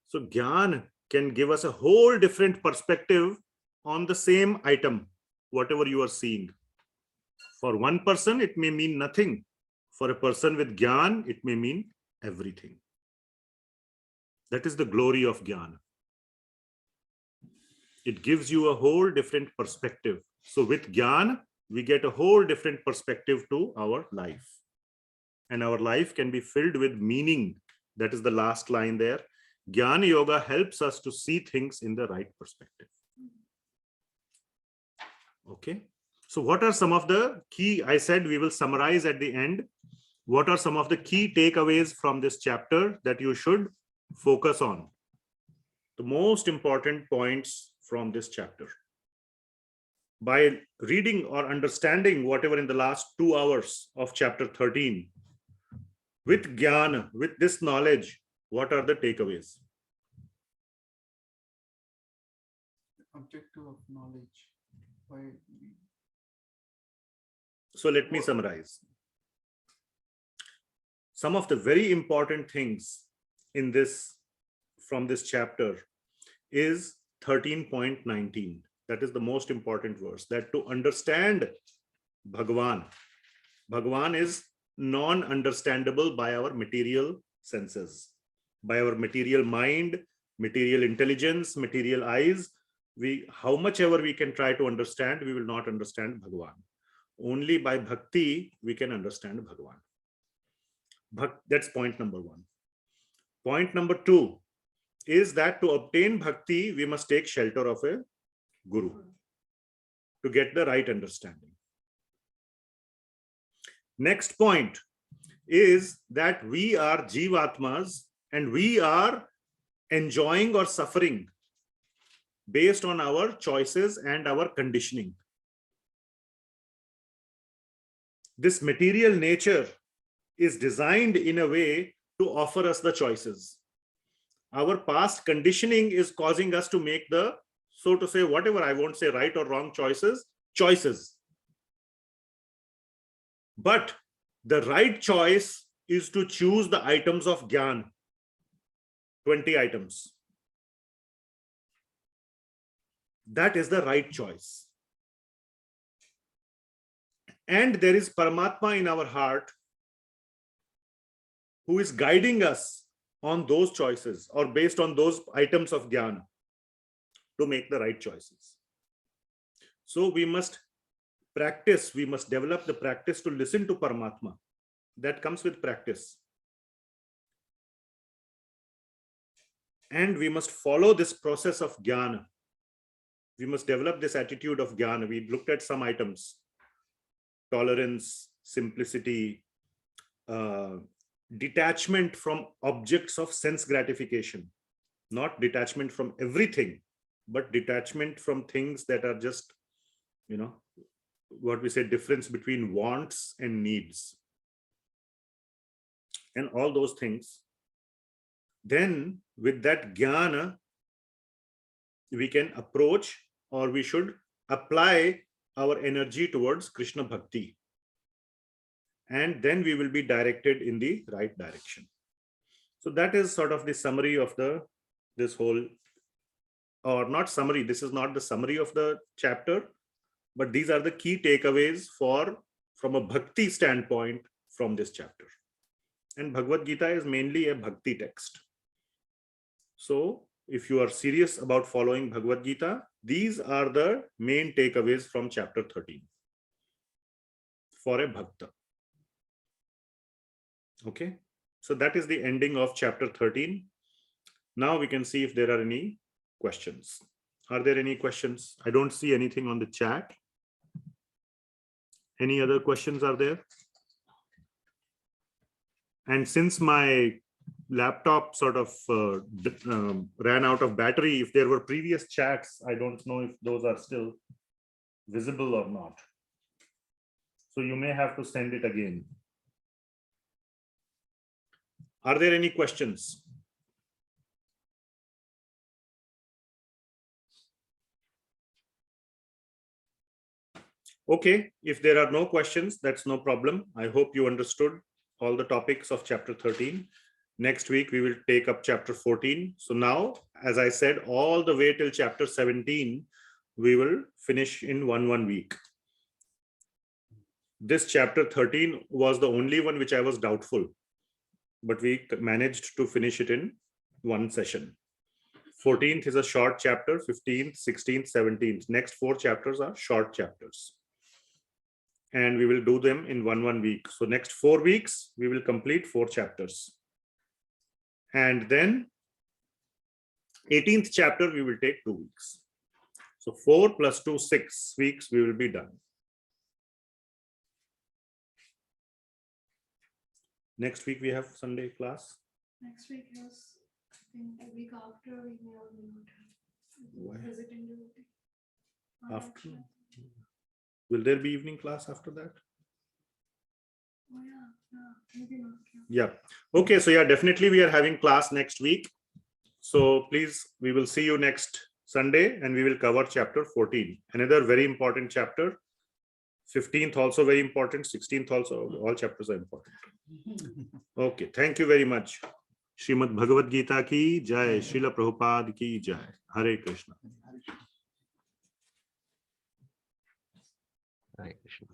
So jnana can give us a whole different perspective on the same item, whatever you are seeing. For one person, it may mean nothing. For a person with jnana, it may mean everything. That is the glory of jnana. It gives you a whole different perspective. So with jnana, we get a whole different perspective to our life. And our life can be filled with meaning. That is the last line there. Jnana Yoga helps us to see things in the right perspective. Okay. So what are some of the key, I said we will summarize at the end. What are some of the key takeaways from this chapter that you should focus on? The most important points from this chapter. By reading or understanding whatever in the last 2 hours of chapter 13, with jnana, with this knowledge, what are the takeaways? Objective of knowledge. Why? So let me summarize. Some of the very important things in this, from this chapter, is 13.19. That is the most important verse. That to understand Bhagavan is non-understandable by our material senses, by our material mind, material intelligence, material eyes. How much ever we can try to understand, we will not understand Bhagavan. Only by bhakti we can understand Bhagavan. That's point number 1. Point number 2 is that to obtain bhakti, we must take shelter of a guru to get the right understanding. Next point is that we are jivatmas and we are enjoying or suffering based on our choices and our conditioning. This material nature is designed in a way to offer us the choices. Our past conditioning is causing us to make the, so to say, whatever, I won't say right or wrong choices. But the right choice is to choose the items of jnana, 20 items. That is the right choice. And there is Paramatma in our heart who is guiding us on those choices or based on those items of jnana to make the right choices. So we must practice, we must develop the practice to listen to Paramatma. That comes with practice. And we must follow this process of jnana. We must develop this attitude of jnana. We looked at some items: tolerance, simplicity, detachment from objects of sense gratification, not detachment from everything, but detachment from things that are just, what we say, difference between wants and needs, and all those things. Then with that jnana, we can approach, or we should apply our energy towards Krishna Bhakti. And then we will be directed in the right direction. So that is sort of the summary of this whole, or not summary, this is not the summary of the chapter, but these are the key takeaways from a bhakti standpoint from this chapter. And Bhagavad Gita is mainly a bhakti text. So if you are serious about following Bhagavad Gita, these are the main takeaways from chapter 13 for a bhakta. Okay, so that is the ending of chapter 13. Now we can see if there are any questions. Are there any questions? I don't see anything on the chat. Any other questions are there? And since my laptop sort of ran out of battery, if there were previous chats, I don't know if those are still visible or not. So you may have to send it again. Are there any questions? Okay, if there are no questions, that's no problem. I hope you understood all the topics of chapter 13. Next week, we will take up chapter 14. So now, as I said, all the way till chapter 17, we will finish in one week. This chapter 13 was the only one which I was doubtful, but we managed to finish it in one session. 14th is a short chapter, 15th, 16th, 17th. Next 4 chapters are short chapters. And we will do them in one week. So next 4 weeks, we will complete 4 chapters. And then 18th chapter, we will take 2 weeks. So 4 plus 2, 6 weeks, we will be done. Next week, we have Sunday class. Next week, yes. I think the week after, we may or may not have visiting duty. After? Will there be evening class after that? Oh yeah, maybe not. Yeah. Okay. So yeah, definitely we are having class next week. So please, we will see you next Sunday and we will cover chapter 14. Another very important chapter. 15th also very important. 16th also. All chapters are important. Okay. Thank you very much. Srimad Bhagavad Gita ki jai. Srila Prabhupada ki jai. Hare Krishna. Hare Krishna.